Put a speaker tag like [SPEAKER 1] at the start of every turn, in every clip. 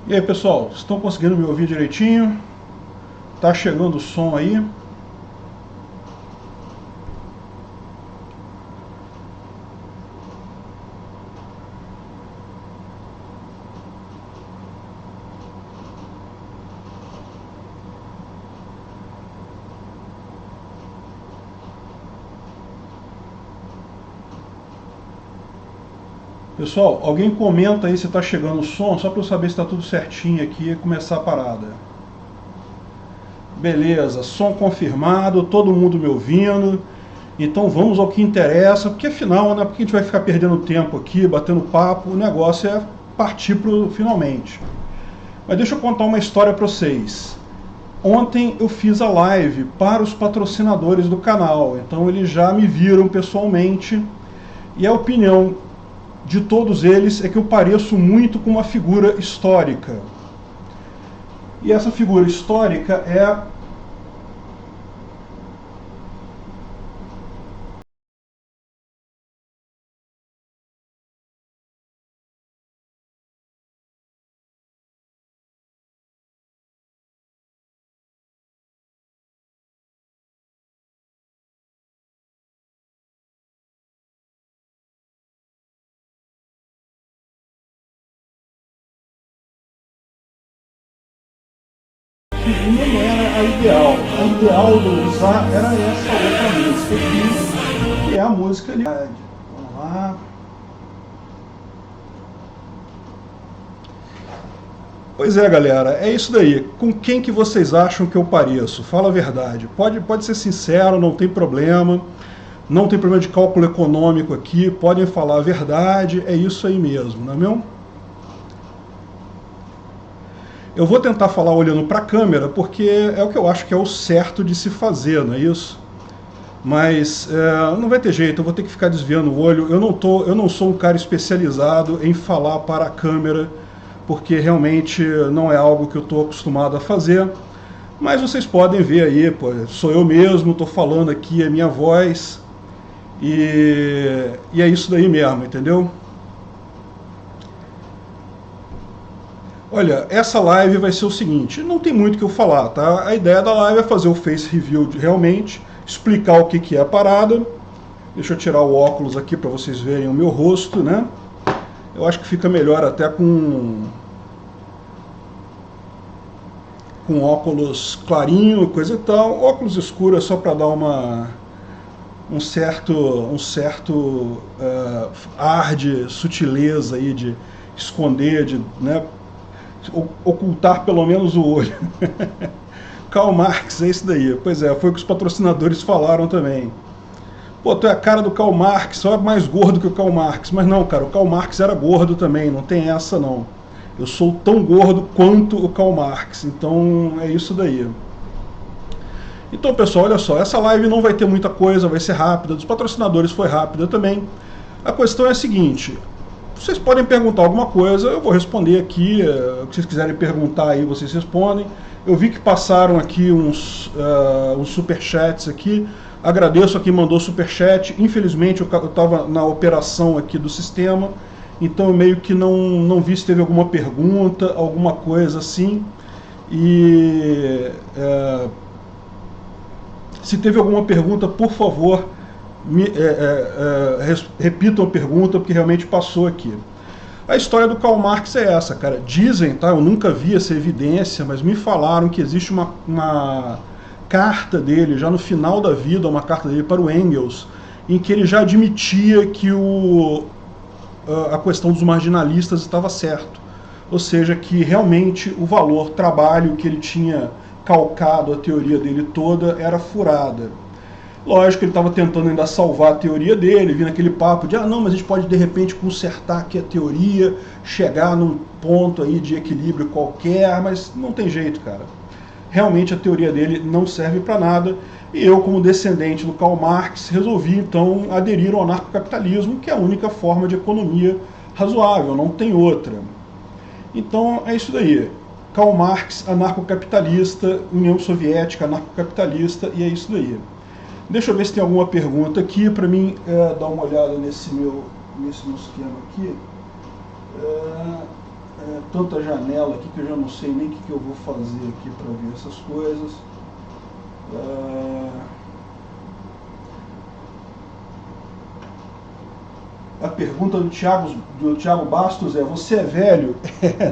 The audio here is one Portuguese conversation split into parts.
[SPEAKER 1] E aí pessoal, estão conseguindo me ouvir direitinho? Tá chegando o som aí? Pessoal, alguém comenta aí se tá chegando o som, só para eu saber se tá tudo certinho aqui e começar a parada. Beleza, som confirmado, todo mundo me ouvindo. Então vamos ao que interessa, porque afinal, né, porque a gente vai ficar perdendo tempo aqui, batendo papo, o negócio é partir pro finalmente. Mas deixa eu contar uma história para vocês. Ontem eu fiz a live para os patrocinadores do canal, então eles já me viram pessoalmente, e a opinião de todos eles é que eu pareço muito com uma figura histórica. E essa figura histórica é não era a ideal. A ideal do usar era essa outra música aqui, que é a música ali. Vamos lá. Pois é, galera, é isso daí. Com quem que vocês acham que eu pareço? Fala a verdade. Pode ser sincero, não tem problema. Não tem problema de cálculo econômico aqui. Podem falar a verdade. É isso aí mesmo, não é mesmo? Eu vou tentar falar olhando para a câmera, porque é o que eu acho que é o certo de se fazer, não é isso? Mas não vai ter jeito, eu vou ter que ficar desviando o olho. Eu não sou um cara especializado em falar para a câmera, porque realmente não é algo que eu estou acostumado a fazer. Mas vocês podem ver aí, pô, sou eu mesmo, estou falando aqui, é minha voz, e é isso daí mesmo, entendeu? Olha, essa live vai ser o seguinte, não tem muito o que eu falar, tá? A ideia da live é fazer o face review realmente, explicar o que é a parada. Deixa eu tirar o óculos aqui para vocês verem o meu rosto, né? Eu acho que fica melhor até com óculos clarinho, coisa e tal. Óculos escuro é só para dar um certo ar de sutileza aí, de esconder, de, né, ocultar pelo menos o olho. Karl Marx, é isso daí. Pois é, foi o que os patrocinadores falaram também. Pô, tu é a cara do Karl Marx, só é mais gordo que o Karl Marx. Mas não, cara, o Karl Marx era gordo também, não tem essa não. Eu sou tão gordo quanto o Karl Marx, então é isso daí. Então, pessoal, olha só, essa live não vai ter muita coisa, vai ser rápida, dos patrocinadores foi rápida também. A questão é a seguinte, vocês podem perguntar alguma coisa, eu vou responder aqui, o que vocês quiserem perguntar aí vocês respondem. Eu vi que passaram aqui uns superchats aqui, agradeço a quem mandou superchat, infelizmente eu estava na operação aqui do sistema, então eu meio que não vi se teve alguma pergunta, alguma coisa assim, e se teve alguma pergunta, por favor, repitam a pergunta, porque realmente passou aqui. A história do Karl Marx é essa, cara. Dizem, tá? Eu nunca vi essa evidência, mas me falaram que existe uma carta dele, já no final da vida, uma carta dele para o Engels, em que ele já admitia que a questão dos marginalistas estava certo. Ou seja, que realmente o valor trabalho que ele tinha calcado a teoria dele toda era furada. Lógico que ele estava tentando ainda salvar a teoria dele, vindo aquele papo de, não, mas a gente pode de repente consertar aqui a teoria, chegar num ponto aí de equilíbrio qualquer, mas não tem jeito, cara. Realmente a teoria dele não serve para nada, e eu, como descendente do Karl Marx, resolvi então aderir ao anarcocapitalismo, que é a única forma de economia razoável, não tem outra. Então é isso daí. Karl Marx, anarcocapitalista, União Soviética, anarcocapitalista, e é isso daí. Deixa eu ver se tem alguma pergunta aqui para mim dar uma olhada nesse meu esquema aqui. tanta janela aqui que eu já não sei nem o que eu vou fazer aqui para ver essas coisas. A pergunta do Thiago Bastos é: você é velho?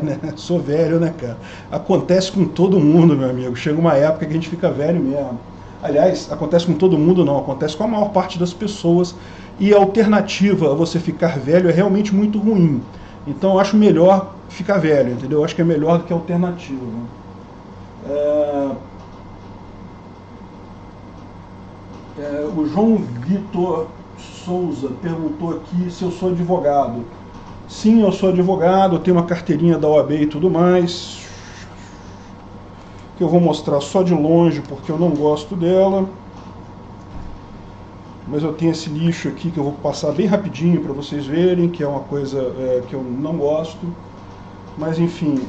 [SPEAKER 1] Né? Sou velho, né, cara? Acontece com todo mundo, meu amigo. Chega uma época que a gente fica velho mesmo. Aliás, acontece com todo mundo não, acontece com a maior parte das pessoas. E a alternativa a você ficar velho é realmente muito ruim. Então eu acho melhor ficar velho, entendeu? Eu acho que é melhor do que a alternativa. O João Vitor Souza perguntou aqui se eu sou advogado. Sim, eu sou advogado, eu tenho uma carteirinha da OAB e tudo mais, que eu vou mostrar só de longe porque eu não gosto dela. Mas eu tenho esse lixo aqui que eu vou passar bem rapidinho para vocês verem, que é uma coisa que eu não gosto. Mas enfim,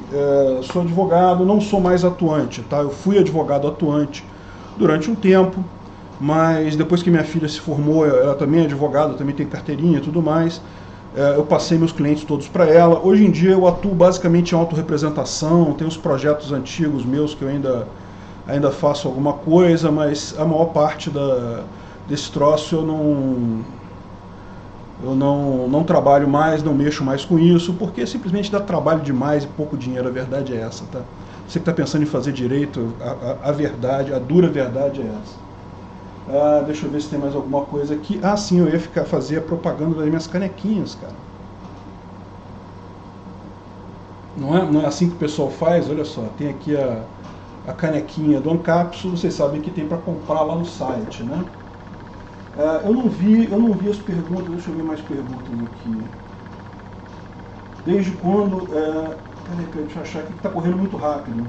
[SPEAKER 1] sou advogado, não sou mais atuante, tá? Eu fui advogado atuante durante um tempo, mas depois que minha filha se formou, ela também é advogada, também tem carteirinha e tudo mais, eu passei meus clientes todos para ela. Hoje em dia eu atuo basicamente em autorrepresentação, tenho uns projetos antigos meus que eu ainda faço alguma coisa, mas a maior parte desse troço eu não trabalho mais, não mexo mais com isso, porque simplesmente dá trabalho demais e pouco dinheiro, a verdade é essa, tá? Você que está pensando em fazer direito, a verdade, a dura verdade é essa. Deixa eu ver se tem mais alguma coisa aqui. Sim, eu ia fazer a propaganda das minhas canequinhas, cara. Não é assim que o pessoal faz? Olha só, tem aqui a canequinha do Ancapsul, vocês sabem que tem para comprar lá no site, né? Eu não vi as perguntas, deixa eu ver mais perguntas aqui. Desde quando... Peraí, deixa eu achar aqui que está correndo muito rápido.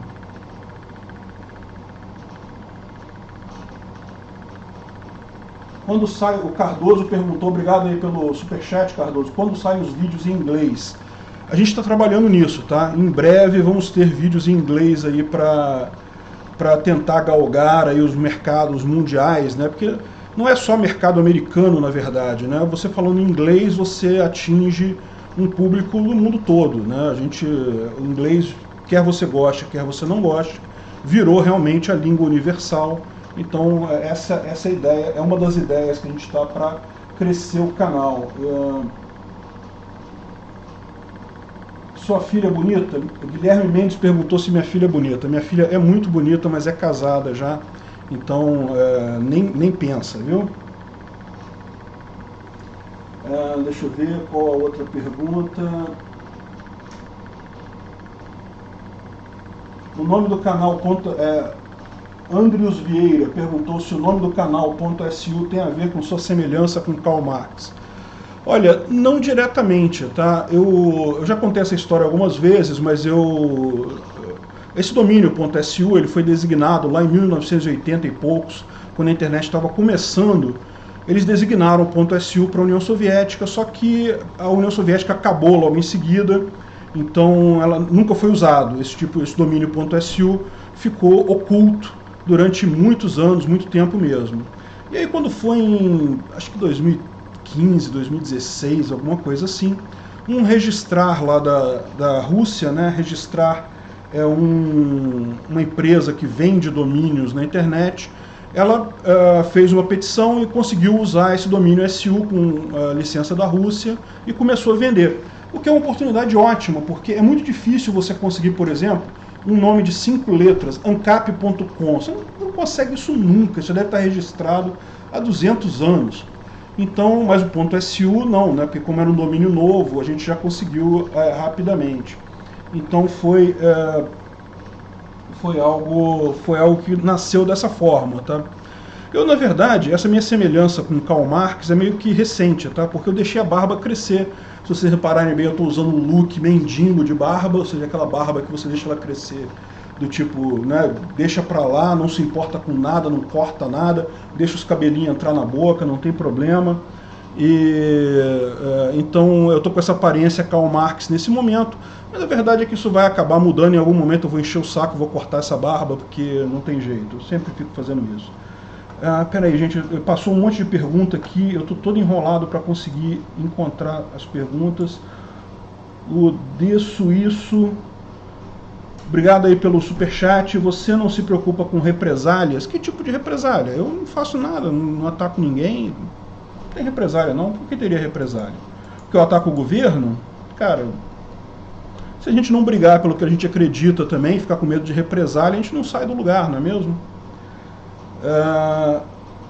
[SPEAKER 1] Quando sai, o Cardoso perguntou, obrigado aí pelo superchat, Cardoso, quando saem os vídeos em inglês? A gente está trabalhando nisso, tá? Em breve vamos ter vídeos em inglês aí para tentar galgar aí os mercados mundiais, né? Porque não é só mercado americano, na verdade, né? Você falando inglês, você atinge um público do mundo todo, né? O inglês, quer você goste, quer você não goste, virou realmente a língua universal. Então essa ideia é uma das ideias que a gente está para crescer o canal. Sua filha é bonita? O Guilherme Mendes perguntou se minha filha é bonita. Minha filha é muito bonita, mas é casada já, então nem pensa, viu? Deixa eu ver qual a outra pergunta. O nome do canal Andrius Vieira perguntou se o nome do canal .su tem a ver com sua semelhança com Karl Marx. Olha, não diretamente, tá? Eu já contei essa história algumas vezes, mas esse domínio .su ele foi designado lá em 1980 e poucos, quando a internet estava começando. Eles designaram .su para a União Soviética, só que a União Soviética acabou logo em seguida, então ela nunca foi usado. Esse domínio .su ficou oculto durante muitos anos, muito tempo mesmo. E aí quando foi em, acho que 2015, 2016, alguma coisa assim, um registrar lá da Rússia, né, registrar uma empresa que vende domínios na internet, ela fez uma petição e conseguiu usar esse domínio SU com a licença da Rússia e começou a vender. O que é uma oportunidade ótima, porque é muito difícil você conseguir, por exemplo, um nome de 5 letras, ancap.com. Você não consegue isso nunca, isso deve estar registrado há 200 anos. Então, mas o .su não, né? Porque como era um domínio novo, a gente já conseguiu rapidamente. Então foi algo que nasceu dessa forma, tá? Eu, na verdade, essa minha semelhança com Karl Marx é meio que recente, tá? Porque eu deixei a barba crescer. Se vocês repararem bem, eu estou usando um look mendigo de barba, ou seja, aquela barba que você deixa ela crescer, do tipo, né, deixa pra lá, não se importa com nada, não corta nada, deixa os cabelinhos entrar na boca, não tem problema. Então eu estou com essa aparência Karl Marx nesse momento, mas a verdade é que isso vai acabar mudando. Em algum momento eu vou encher o saco, vou cortar essa barba, porque não tem jeito, eu sempre fico fazendo isso. Peraí, gente, passou um monte de pergunta aqui, eu estou todo enrolado para conseguir encontrar as perguntas. O D Suíço, obrigado aí pelo superchat. Você não se preocupa com represálias? Que tipo de represália? Eu não faço nada, não ataco ninguém. Não tem represália não. Por que teria represália? Porque eu ataco o governo? Cara, se a gente não brigar pelo que a gente acredita também, ficar com medo de represália, a gente não sai do lugar, não é mesmo?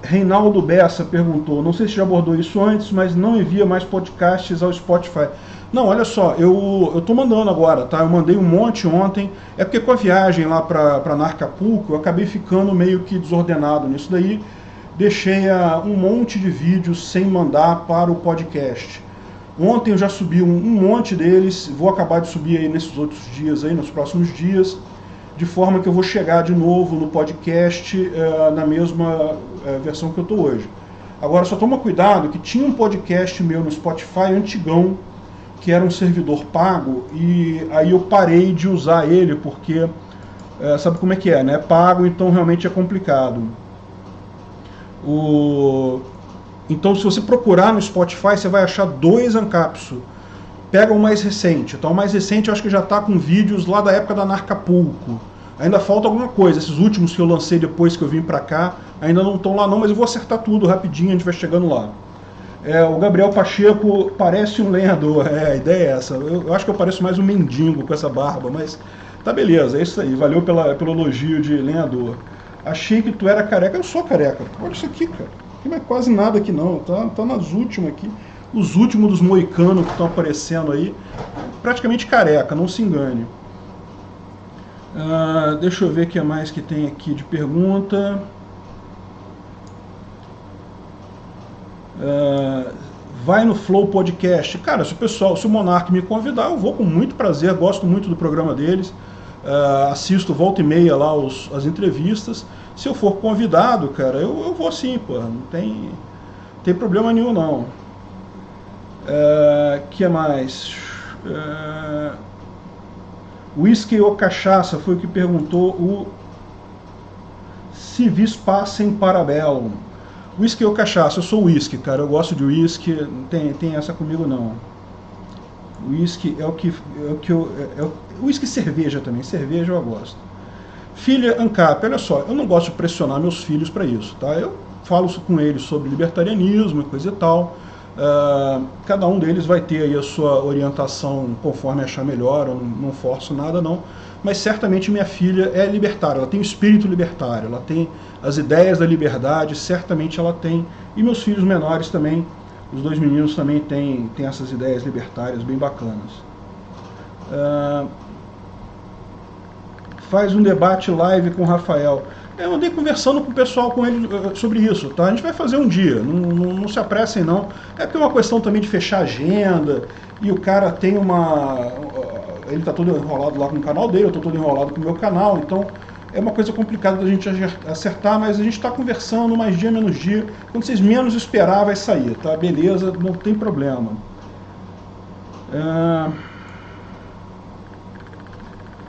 [SPEAKER 1] Reinaldo Bessa perguntou, não sei se já abordou isso antes, mas não envia mais podcasts ao Spotify. Não, olha só, eu tô mandando agora, tá? Eu mandei um monte ontem, é porque com a viagem lá para Narcapulco, eu acabei ficando meio que desordenado nisso daí, deixei um monte de vídeos sem mandar para o podcast. Ontem eu já subi um monte deles, vou acabar de subir aí nesses outros dias, aí, nos próximos dias, de forma que eu vou chegar de novo no podcast na mesma versão que eu estou hoje. Agora só toma cuidado que tinha um podcast meu no Spotify antigão, que era um servidor pago, e aí eu parei de usar ele, porque sabe como é que é, né? Pago, então realmente é complicado. Então, se você procurar no Spotify, você vai achar 2 Ancapsu. Pega o mais recente. Então, o mais recente eu acho que já está com vídeos lá da época da Narcapulco. Ainda falta alguma coisa. Esses últimos que eu lancei depois que eu vim para cá, ainda não estão lá não, mas eu vou acertar tudo rapidinho, a gente vai chegando lá. O Gabriel Pacheco parece um lenhador. A ideia é essa. Eu acho que eu pareço mais um mendigo com essa barba, mas tá beleza, é isso aí. Valeu pelo elogio de lenhador. Achei que tu era careca. Eu sou careca. Olha isso aqui, cara. Não é quase nada aqui não, tá nas últimas aqui. Os últimos dos moicanos que estão aparecendo aí, praticamente careca, não se engane. Deixa eu ver o que mais que tem aqui de pergunta. Vai no Flow Podcast. Cara, se o Monark me convidar, eu vou com muito prazer, gosto muito do programa deles. Assisto volta e meia lá as entrevistas. Se eu for convidado, cara, eu vou sim, pô. Não tem problema nenhum, não. Que mais? Whisky ou cachaça foi o que perguntou o Civis Passem Parabellum. Whisky ou cachaça? Eu sou whisky, cara. Eu gosto de whisky. Não tem essa comigo, não. Whisky é o que whisky e cerveja também. Cerveja eu gosto. Filha Ancap, olha só, eu não gosto de pressionar meus filhos para isso, tá? Eu falo com eles sobre libertarianismo e coisa e tal. Cada um deles vai ter aí a sua orientação conforme achar melhor, eu não forço nada não. Mas certamente minha filha é libertária, ela tem o espírito libertário, ela tem as ideias da liberdade, certamente ela tem. E meus filhos menores também, os 2 meninos também têm essas ideias libertárias bem bacanas. Faz um debate live com o Rafael. Eu andei conversando com o pessoal com ele sobre isso, tá? A gente vai fazer um dia, não se apressem não. É porque é uma questão também de fechar agenda, e o cara tem ele tá todo enrolado lá com o canal dele, eu tô todo enrolado com o meu canal, então é uma coisa complicada da gente acertar, mas a gente tá conversando mais dia, menos dia. Quando vocês menos esperar, vai sair, tá? Beleza, não tem problema.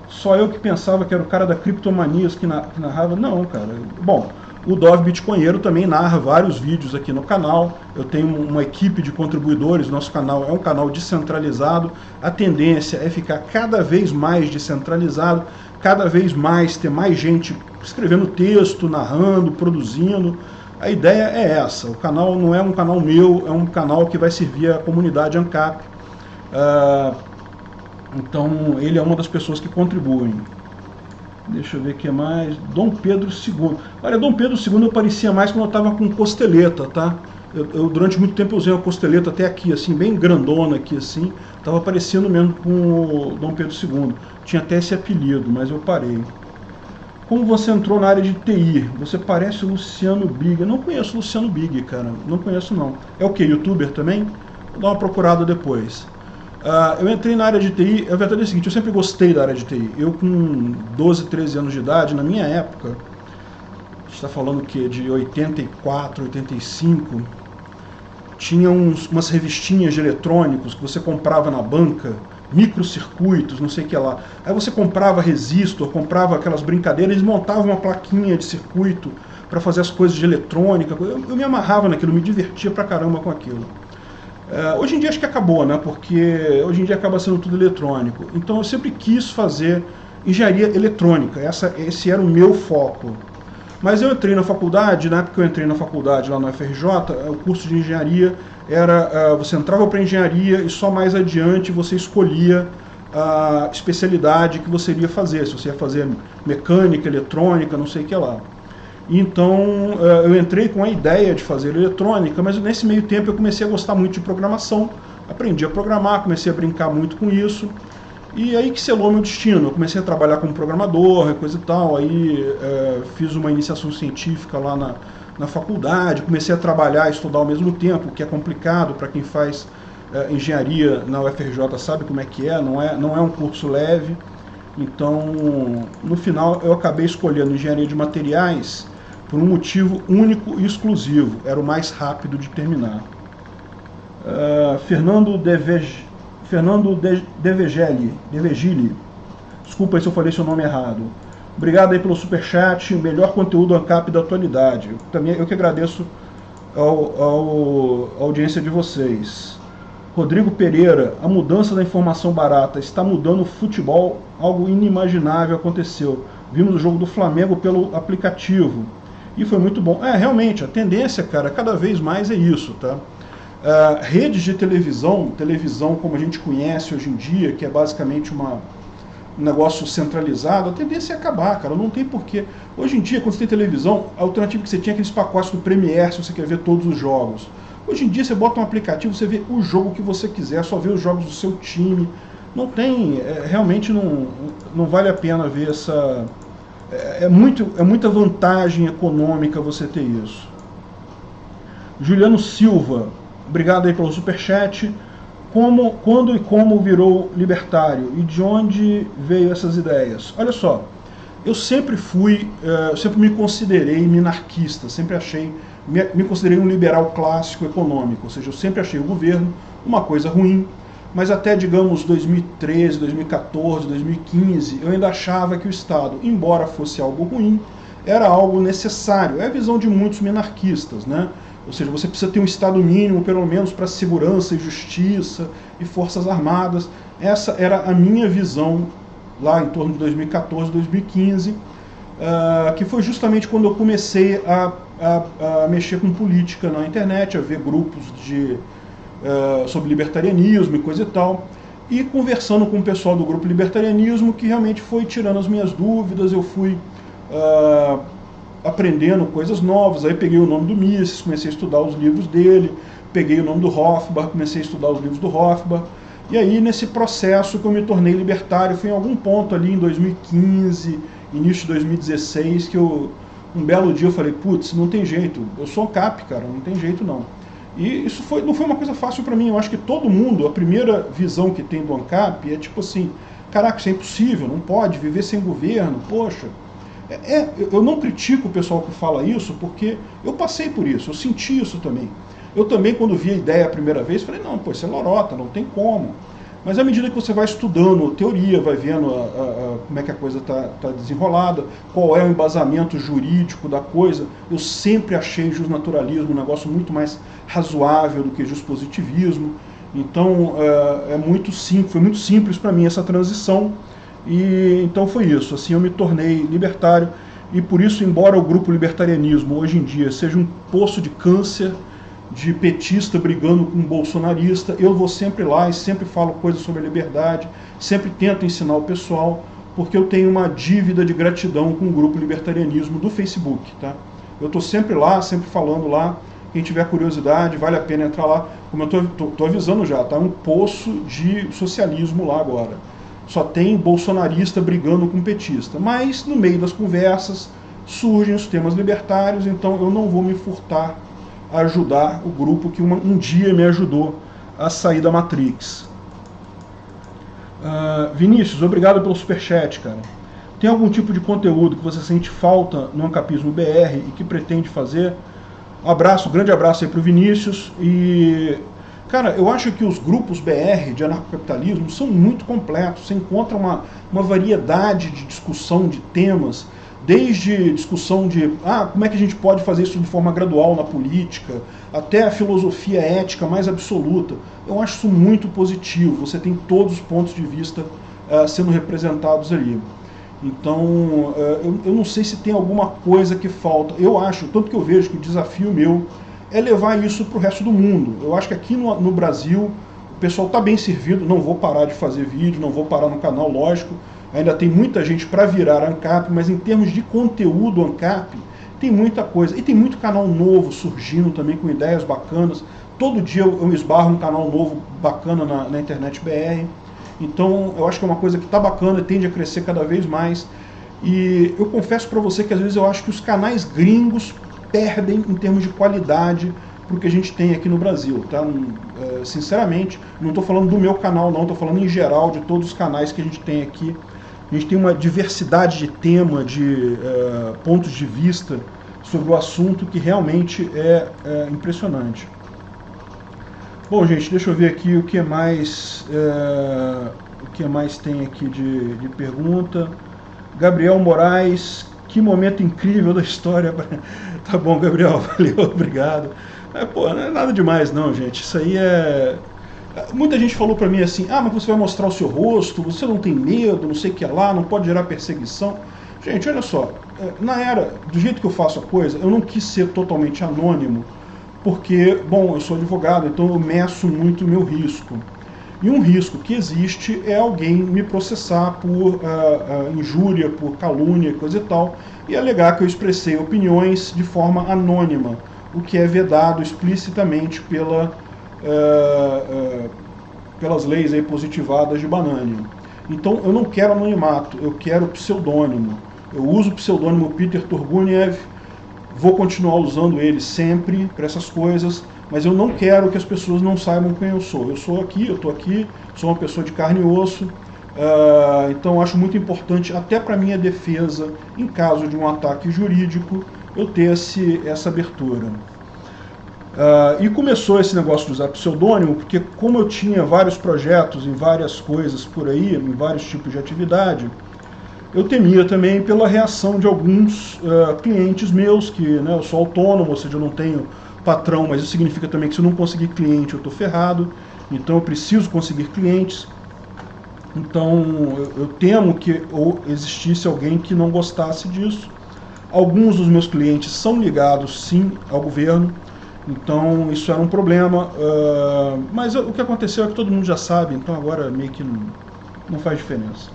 [SPEAKER 1] Só eu que pensava que era o cara da Criptomanias que narrava. Não, cara. Bom, o Dove Bitcoinheiro também narra vários vídeos aqui no canal. Eu tenho uma equipe de contribuidores. Nosso canal é um canal descentralizado. A tendência é ficar cada vez mais descentralizado, cada vez mais ter mais gente escrevendo texto, narrando, produzindo. A ideia é essa. O canal não é um canal meu, é um canal que vai servir à comunidade ANCAP. Então, ele é uma das pessoas que contribuem. Deixa eu ver o que mais. Dom Pedro II. Olha, Dom Pedro II eu parecia mais quando eu estava com costeleta, tá? Eu durante muito tempo eu usei uma costeleta até aqui, assim, bem grandona aqui, assim. Estava parecendo mesmo com o Dom Pedro II. Tinha até esse apelido, mas eu parei. Como você entrou na área de TI? Você parece o Luciano Big. Eu não conheço o Luciano Big, cara. Não conheço, não. É o quê? YouTuber também? Vou dar uma procurada depois. Eu entrei na área de TI, a verdade é a seguinte, eu sempre gostei da área de TI. Eu com 12, 13 anos de idade, na minha época, a gente está falando que de 84, 85, tinha umas revistinhas de eletrônicos que você comprava na banca, microcircuitos, não sei o que lá. Aí você comprava resistor, comprava aquelas brincadeiras, eles montavam uma plaquinha de circuito para fazer as coisas de eletrônica. Eu me amarrava naquilo, me divertia pra caramba com aquilo. Hoje em dia acho que acabou, né? Porque hoje em dia acaba sendo tudo eletrônico. Então eu sempre quis fazer engenharia eletrônica, esse era o meu foco. Mas eu entrei na faculdade, na época que eu entrei na faculdade lá no FRJ, o curso de engenharia era, você entrava para engenharia e só mais adiante você escolhia a especialidade que você iria fazer, se você ia fazer mecânica, eletrônica, não sei o que lá. Então eu entrei com a ideia de fazer eletrônica, mas nesse meio tempo eu comecei a gostar muito de programação, aprendi a programar, comecei a brincar muito com isso, e aí que selou meu destino. Eu comecei a trabalhar como programador, coisa e tal, aí fiz uma iniciação científica lá na faculdade, comecei a trabalhar e estudar ao mesmo tempo, o que é complicado para quem faz engenharia na UFRJ, sabe como é que é, não é um curso leve. Então, no final, eu acabei escolhendo engenharia de materiais por um motivo único e exclusivo, era o mais rápido de terminar. Fernando Devegili, desculpa aí se eu falei seu nome errado. Obrigado aí pelo superchat, melhor conteúdo ANCAP da atualidade. Eu que agradeço a audiência de vocês. Rodrigo Pereira, a mudança da informação barata está mudando o futebol, algo inimaginável aconteceu. Vimos o jogo do Flamengo pelo aplicativo e foi muito bom. Realmente, a tendência, cara, cada vez mais é isso, tá? Redes de televisão como a gente conhece hoje em dia, que é basicamente um negócio centralizado, a tendência é acabar, cara, não tem porquê. Hoje em dia, quando você tem televisão, a alternativa que você tinha aqueles pacotes do Premiere, se você quer ver todos os jogos. Hoje em dia você bota um aplicativo, você vê o jogo que você quiser, só vê os jogos do seu time. Não tem, realmente não vale a pena ver essa... É muita vantagem econômica você ter isso. Juliano Silva, obrigado aí pelo superchat. Quando e como virou libertário? E de onde veio essas ideias? Olha só, eu sempre me considerei minarquista, me considerei um liberal clássico econômico, ou seja, eu sempre achei o governo uma coisa ruim, mas até, digamos, 2013, 2014, 2015, eu ainda achava que o Estado, embora fosse algo ruim, era algo necessário. É a visão de muitos minarquistas, né? Ou seja, você precisa ter um Estado mínimo, pelo menos para segurança e justiça e forças armadas. Essa era a minha visão lá em torno de 2014, 2015, que foi justamente quando eu comecei a mexer com política na internet, a ver grupos sobre libertarianismo e coisa e tal, e conversando com o pessoal do grupo libertarianismo, que realmente foi tirando as minhas dúvidas, eu fui aprendendo coisas novas. Aí peguei o nome do Mises, comecei a estudar os livros dele, peguei o nome do Hofbauer, comecei a estudar os livros do Hofbauer, e aí nesse processo que eu me tornei libertário, foi em algum ponto ali em 2015, início de 2016, que um belo dia eu falei, putz, não tem jeito, eu sou ANCAP, cara, não tem jeito não. E isso não foi uma coisa fácil para mim. Eu acho que todo mundo, a primeira visão que tem do ANCAP é tipo assim, caraca, isso é impossível, não pode viver sem governo, poxa. Eu não critico o pessoal que fala isso, porque eu passei por isso, eu senti isso também. Eu também, quando vi a ideia a primeira vez, falei, não, pô, isso é lorota, não tem como. Mas à medida que você vai estudando teoria, vai vendo como é que a coisa está desenrolada, qual é o embasamento jurídico da coisa, eu sempre achei justnaturalismo um negócio muito mais razoável do que justpositivismo. Então foi muito simples para mim essa transição, e então foi isso. Assim eu me tornei libertário, e por isso, embora o grupo libertarianismo hoje em dia seja um poço de câncer, de petista brigando com bolsonarista, eu vou sempre lá e sempre falo coisas sobre a liberdade, sempre tento ensinar o pessoal, porque eu tenho uma dívida de gratidão com o grupo libertarianismo do Facebook, tá? Eu estou sempre lá, sempre falando lá, quem tiver curiosidade, vale a pena entrar lá, como eu estou avisando já, tá? Um poço de socialismo lá agora. Só tem bolsonarista brigando com petista, mas no meio das conversas surgem os temas libertários, então eu não vou me furtar a ajudar o grupo que um dia me ajudou a sair da Matrix. Vinícius, obrigado pelo superchat, cara. Tem algum tipo de conteúdo que você sente falta no Ancapismo BR e que pretende fazer? Grande abraço aí pro Vinícius. E, cara, eu acho que os grupos BR de anarcocapitalismo são muito completos. Você encontra uma variedade de discussão de temas, desde discussão de como é que a gente pode fazer isso de forma gradual na política, até a filosofia ética mais absoluta. Eu acho isso muito positivo, você tem todos os pontos de vista sendo representados ali. Então, eu não sei se tem alguma coisa que falta. Eu acho, tanto que eu vejo que o desafio meu é levar isso para o resto do mundo. Eu acho que aqui no Brasil o pessoal está bem servido, não vou parar de fazer vídeo, não vou parar no canal, lógico. Ainda tem muita gente para virar ANCAP, mas em termos de conteúdo ANCAP, tem muita coisa. E tem muito canal novo surgindo também com ideias bacanas. Todo dia eu esbarro um canal novo bacana na internet BR. Então eu acho que é uma coisa que está bacana, tende a crescer cada vez mais. E eu confesso para você que às vezes eu acho que os canais gringos perdem em termos de qualidade para o que a gente tem aqui no Brasil, tá? Sinceramente, não estou falando do meu canal não, estou falando em geral de todos os canais que a gente tem aqui. A gente tem uma diversidade de tema, de pontos de vista sobre o assunto que realmente é impressionante. Bom, gente, deixa eu ver aqui o que mais tem aqui de pergunta. Gabriel Moraes, que momento incrível da história. Tá bom, Gabriel, valeu, obrigado. Pô, não é nada demais não, gente. Isso aí é... Muita gente falou pra mim assim, mas você vai mostrar o seu rosto, você não tem medo, não sei o que lá, não pode gerar perseguição. Gente, olha só, do jeito que eu faço a coisa, eu não quis ser totalmente anônimo, porque, bom, eu sou advogado, então eu meço muito o meu risco. E um risco que existe é alguém me processar por injúria, por calúnia, coisa e tal, e alegar que eu expressei opiniões de forma anônima, o que é vedado explicitamente pelas leis aí positivadas de Banani. Então eu não quero anonimato, eu quero pseudônimo. Eu uso o pseudônimo Peter Turguniev, vou continuar usando ele sempre para essas coisas, mas eu não quero que as pessoas não saibam quem eu sou. Eu sou aqui, eu estou aqui, sou uma pessoa de carne e osso, então acho muito importante, até para minha defesa, em caso de um ataque jurídico, eu ter essa abertura. E começou esse negócio de usar pseudônimo, porque como eu tinha vários projetos em várias coisas por aí, em vários tipos de atividade, eu temia também pela reação de alguns clientes meus, que eu sou autônomo, ou seja, eu não tenho patrão, mas isso significa também que se eu não conseguir cliente eu estou ferrado, então eu preciso conseguir clientes. Então eu temo que existisse alguém que não gostasse disso. Alguns dos meus clientes são ligados sim ao governo, então isso era um problema, mas o que aconteceu é que todo mundo já sabe, então agora meio que não faz diferença.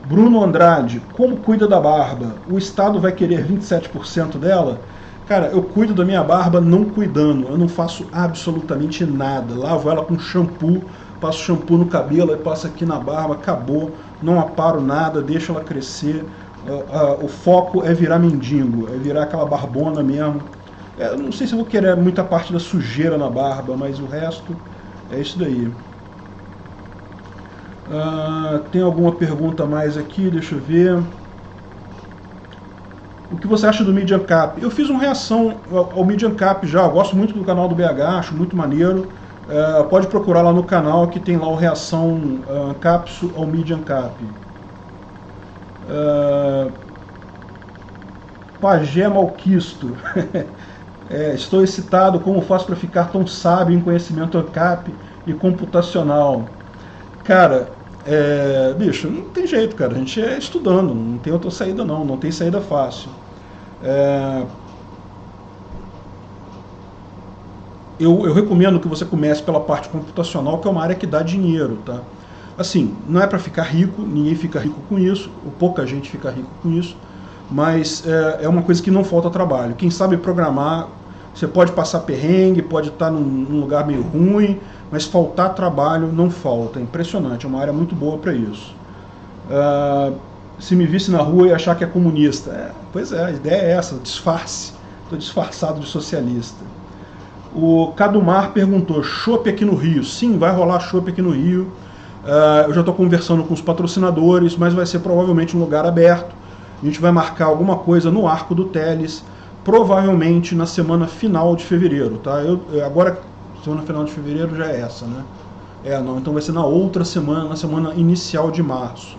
[SPEAKER 1] Bruno Andrade, como cuida da barba? O Estado vai querer 27% dela? Cara, eu cuido da minha barba não cuidando, eu não faço absolutamente nada. Lavo ela com shampoo, passo shampoo no cabelo, aí passo aqui na barba, acabou, não aparo nada, deixo ela crescer. O foco é virar mendigo, é virar aquela barbona mesmo. Eu não sei se eu vou querer muita parte da sujeira na barba, mas o resto é isso daí. Tem alguma pergunta mais aqui? Deixa eu ver. O que você acha do Media ANCAP? Eu fiz uma reação ao Media ANCAP já, eu gosto muito do canal do BH, acho muito maneiro. Pode procurar lá no canal que tem lá o reação ANCAP ao Media ANCAP. Pajé Malquisto. Estou excitado, como faço para ficar tão sábio em conhecimento ANCAP e computacional? Cara, bicho, não tem jeito, cara, a gente é estudando, não tem outra saída não tem saída fácil. Eu recomendo que você comece pela parte computacional, que é uma área que dá dinheiro, tá? Assim, não é para ficar rico, ninguém fica rico com isso, ou pouca gente fica rico com isso, mas é uma coisa que não falta trabalho. Quem sabe programar, você pode passar perrengue, pode estar num lugar meio ruim, mas faltar trabalho não falta, é impressionante, é uma área muito boa para isso. Se me visse na rua e achar que é comunista, pois é, a ideia é essa, disfarce, estou disfarçado de socialista. O Cadumar perguntou, chopp aqui no Rio? Sim, vai rolar chopp aqui no Rio, eu já estou conversando com os patrocinadores, mas vai ser provavelmente um lugar aberto, a gente vai marcar alguma coisa no Arco do Teles, provavelmente na semana final de fevereiro, tá? Agora, semana final de fevereiro já é essa, né? Não, então vai ser na outra semana, na semana inicial de março.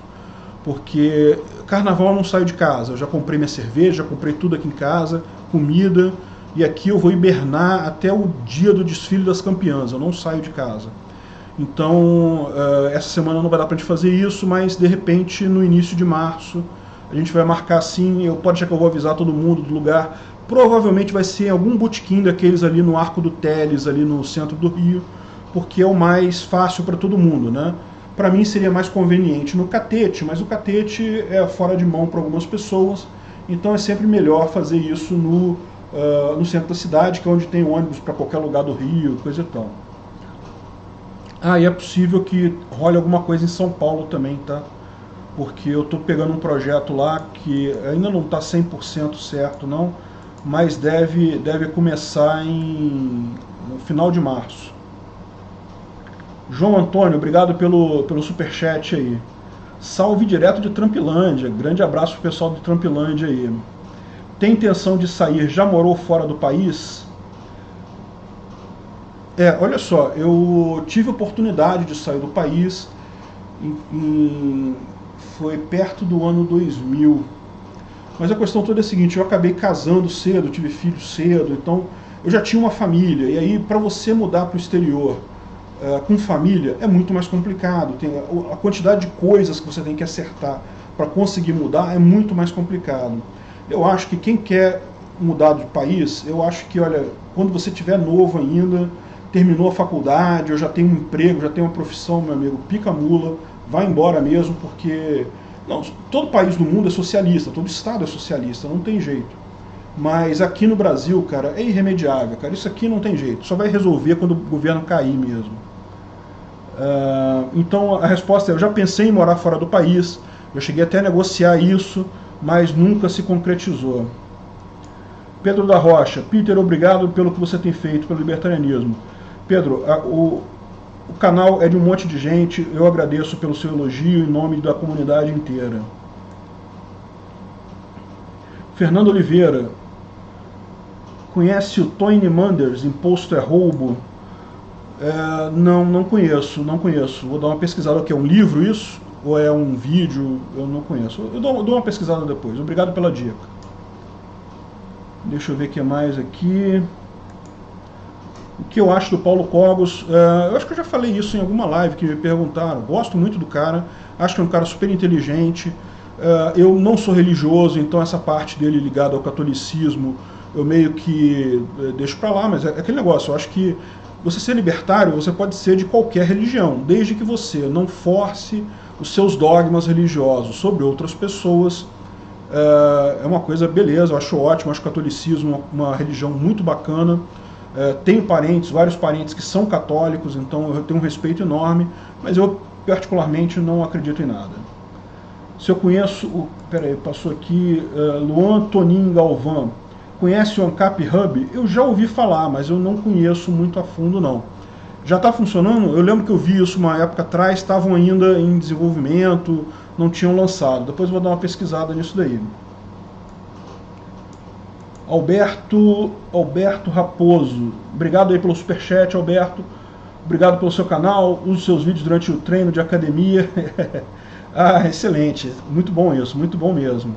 [SPEAKER 1] porque carnaval eu não saio de casa, eu já comprei minha cerveja, já comprei tudo aqui em casa, comida, e aqui eu vou hibernar até o dia do desfile das campeãs, eu não saio de casa. Então, essa semana não vai dar pra gente fazer isso, mas de repente no início de março a gente vai marcar assim, pode ser que eu vou avisar todo mundo do lugar, provavelmente vai ser algum botequim daqueles ali no Arco do Teles, ali no centro do Rio, porque é o mais fácil para todo mundo, né? Para mim seria mais conveniente no Catete, mas o Catete é fora de mão para algumas pessoas, então é sempre melhor fazer isso no centro da cidade, que é onde tem ônibus para qualquer lugar do Rio, coisa e tal. E é possível que role alguma coisa em São Paulo também, tá? Porque eu estou pegando um projeto lá que ainda não está 100% certo não, mas deve começar no final de março. João Antônio, obrigado pelo superchat aí. Salve direto de Trampilândia, grande abraço pro pessoal de Trampilândia aí. Tem intenção de sair, já morou fora do país? Olha só, eu tive oportunidade de sair do país, foi perto do ano 2000. Mas a questão toda é a seguinte, eu acabei casando cedo, tive filho cedo, então eu já tinha uma família, e aí para você mudar para o exterior com família é muito mais complicado, a quantidade de coisas que você tem que acertar para conseguir mudar é muito mais complicado. Eu acho que quem quer mudar de país, eu acho que, olha, quando você estiver novo ainda, terminou a faculdade, eu já tenho um emprego, já tenho uma profissão, meu amigo, pica a mula, vai embora mesmo, porque todo país do mundo é socialista, todo estado é socialista, não tem jeito. Mas aqui no Brasil, cara, é irremediável, cara, isso aqui não tem jeito, só vai resolver quando o governo cair mesmo. Então a resposta é, eu já pensei em morar fora do país, eu cheguei até a negociar isso, mas nunca se concretizou. Pedro da Rocha, Peter, obrigado pelo que você tem feito pelo libertarianismo. Pedro, o canal é de um monte de gente, eu agradeço pelo seu elogio em nome da comunidade inteira. Fernando Oliveira, conhece o Tony Manders, Imposto é Roubo? Não conheço. Vou dar uma pesquisada aqui, é um livro isso? Ou é um vídeo? Eu não conheço. Eu dou uma pesquisada depois, obrigado pela dica. Deixa eu ver o que mais aqui. O que eu acho do Paulo Cogos? Eu acho que eu já falei isso em alguma live que me perguntaram. Gosto muito do cara, acho que é um cara super inteligente. Eu não sou religioso, então essa parte dele ligada ao catolicismo eu meio que deixo pra lá, mas é aquele negócio, eu acho que você ser libertário, você pode ser de qualquer religião, desde que você não force os seus dogmas religiosos sobre outras pessoas. É uma coisa, beleza, eu acho ótimo, acho o catolicismo uma religião muito bacana. Tenho vários parentes que são católicos, então eu tenho um respeito enorme, mas eu particularmente não acredito em nada. Se eu conheço, peraí, passou aqui, Luan Tonin Galvão, conhece o ANCAP Hub? Eu já ouvi falar, mas eu não conheço muito a fundo não. Já está funcionando? Eu lembro que eu vi isso uma época atrás, estavam ainda em desenvolvimento, não tinham lançado. Depois eu vou dar uma pesquisada nisso daí. Alberto Raposo, obrigado aí pelo superchat, Alberto. Obrigado pelo seu canal, use seus vídeos durante o treino de academia. Excelente, muito bom isso, muito bom mesmo.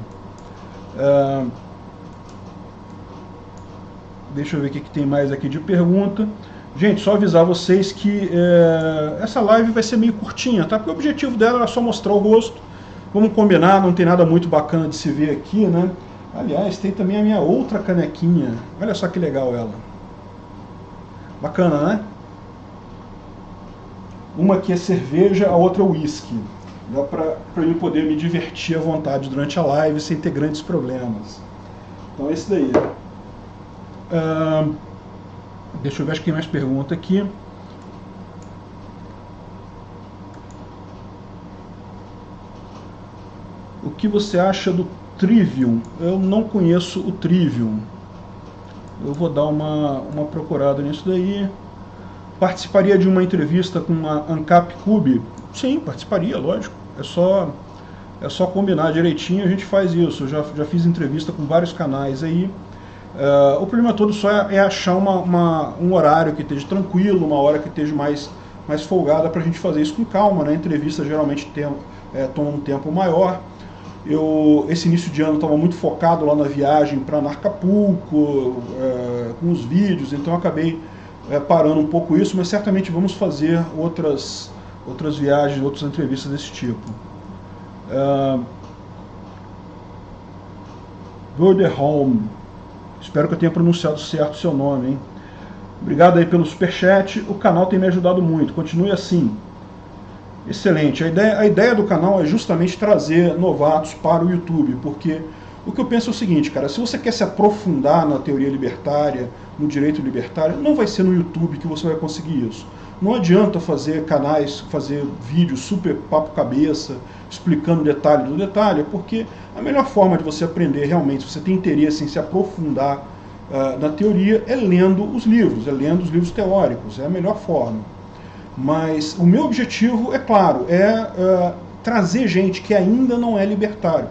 [SPEAKER 1] Deixa eu ver o que tem mais aqui de pergunta. Gente, só avisar vocês que essa live vai ser meio curtinha, tá? Porque o objetivo dela era só mostrar o rosto. Vamos combinar, não tem nada muito bacana de se ver aqui, né? Aliás, tem também a minha outra canequinha. Olha só que legal ela. Bacana, né? Uma aqui é cerveja, a outra é uísque. Dá pra eu poder me divertir à vontade durante a live sem ter grandes problemas. Então é isso daí. Deixa eu ver, acho que tem mais pergunta aqui. O que você acha do Trivium? Eu não conheço o Trivium. Eu vou dar uma procurada nisso daí. Participaria de uma entrevista com a ANCAP Cube? Sim, participaria, lógico. É só combinar direitinho, a gente faz isso. Eu já fiz entrevista com vários canais aí. O problema todo só é achar um horário que esteja tranquilo, uma hora que esteja mais mais folgada para a gente fazer isso com calma, né? A entrevista geralmente toma um tempo maior. Esse início de ano estava muito focado lá na viagem para Acapulco, com os vídeos, então eu acabei parando um pouco isso, mas certamente vamos fazer outras viagens, outras entrevistas desse tipo. Voderholm, espero que eu tenha pronunciado certo o seu nome, hein? Obrigado aí pelo superchat, o canal tem me ajudado muito, continue assim. Excelente, a ideia do canal é justamente trazer novatos para o YouTube, porque o que eu penso é o seguinte, cara, se você quer se aprofundar na teoria libertária, no direito libertário, não vai ser no YouTube que você vai conseguir isso. Não adianta fazer canais, fazer vídeos super papo cabeça, explicando detalhe do detalhe, porque a melhor forma de você aprender realmente, se você tem interesse em se aprofundar na teoria, é lendo os livros teóricos, é a melhor forma. Mas o meu objetivo, é claro, trazer gente que ainda não é libertário.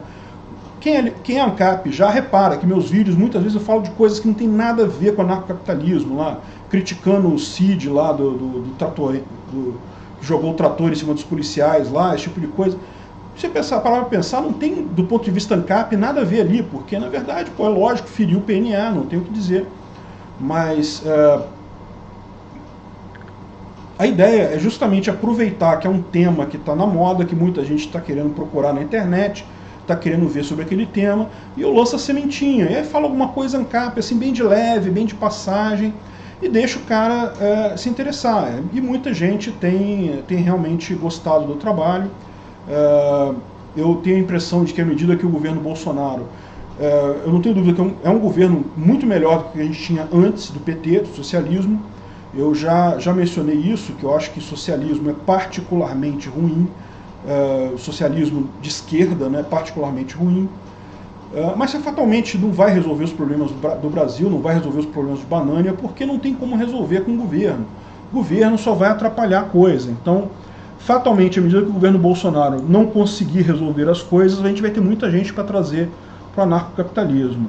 [SPEAKER 1] Quem é ANCAP já repara que meus vídeos, muitas vezes eu falo de coisas que não tem nada a ver com anarcocapitalismo, lá, criticando o Cid lá do trator, que jogou o trator em cima dos policiais lá, esse tipo de coisa. Se você parar para pensar, não tem, do ponto de vista ANCAP, nada a ver ali, porque na verdade, é lógico, feriu o PNA, não tem o que dizer. Mas a ideia é justamente aproveitar que é um tema que está na moda, que muita gente está querendo procurar na internet, está querendo ver sobre aquele tema, e eu lanço a sementinha, e aí falo alguma coisa ANCAP, assim, bem de leve, bem de passagem, e deixa o cara se interessar. E muita gente tem realmente gostado do trabalho. Eu tenho a impressão de que à medida que o governo Bolsonaro, eu não tenho dúvida que é um governo muito melhor do que a gente tinha antes do PT, do socialismo. Eu já mencionei isso, que eu acho que socialismo é particularmente ruim, o socialismo de esquerda, né, particularmente ruim, mas você fatalmente não vai resolver os problemas do Brasil, não vai resolver os problemas de Banânia, porque não tem como resolver com o governo. O governo só vai atrapalhar a coisa. Então, fatalmente, à medida que o governo Bolsonaro não conseguir resolver as coisas, a gente vai ter muita gente para trazer para o anarcocapitalismo.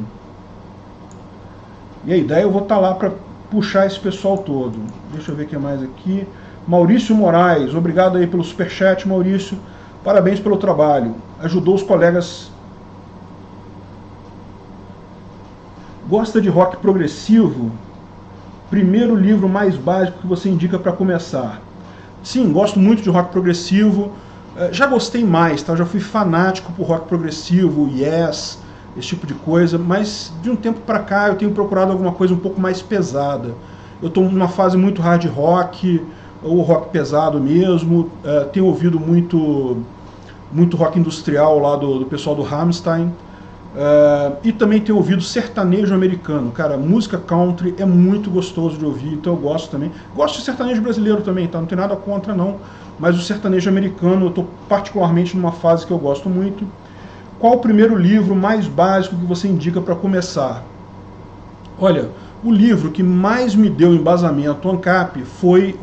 [SPEAKER 1] E a ideia, eu vou estar lá para puxar esse pessoal todo. Deixa eu ver o que mais aqui. Maurício Moraes, obrigado aí pelo superchat, Maurício. Parabéns pelo trabalho. Ajudou os colegas. Gosta de rock progressivo? Primeiro livro mais básico que você indica para começar. Sim, gosto muito de rock progressivo. Já gostei mais, tá? Já fui fanático por rock progressivo, Yes, esse tipo de coisa, mas de um tempo para cá eu tenho procurado alguma coisa um pouco mais pesada. Eu estou numa fase muito hard rock, ou rock pesado mesmo, tenho ouvido muito rock industrial lá do pessoal do Rammstein, e também tenho ouvido sertanejo americano. Cara, música country é muito gostoso de ouvir, então eu gosto também. Gosto de sertanejo brasileiro também, tá? Não tem nada contra não, mas o sertanejo americano eu estou particularmente numa fase que eu gosto muito. Qual o primeiro livro mais básico que você indica para começar? Olha, o livro que mais me deu embasamento ANCAP foi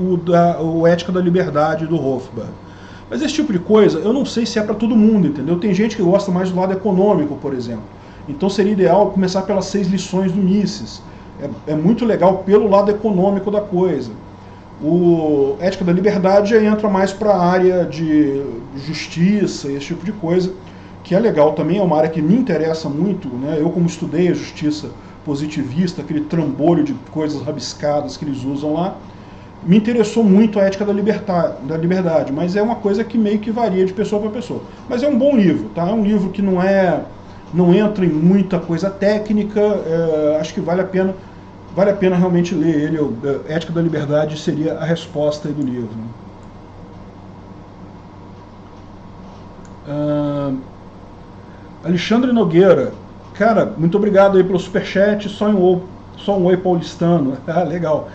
[SPEAKER 1] o Ética da Liberdade, do Hofbauer. Mas esse tipo de coisa, eu não sei se é para todo mundo, entendeu? Tem gente que gosta mais do lado econômico, por exemplo. Então seria ideal começar pelas 6 lições do Mises. É muito legal pelo lado econômico da coisa. O Ética da Liberdade já entra mais para a área de justiça, esse tipo de coisa, que é legal também, é uma área que me interessa muito, né? Eu, como estudei a justiça positivista, aquele trambolho de coisas rabiscadas que eles usam lá, me interessou muito a Ética da Liberdade, mas é uma coisa que meio que varia de pessoa para pessoa. Mas é um bom livro, tá? É um livro que não entra em muita coisa técnica, acho que vale a pena realmente ler ele. Ética da Liberdade seria a resposta aí do livro. Alexandre Nogueira, cara, muito obrigado aí pelo superchat, só um oi paulistano. Legal.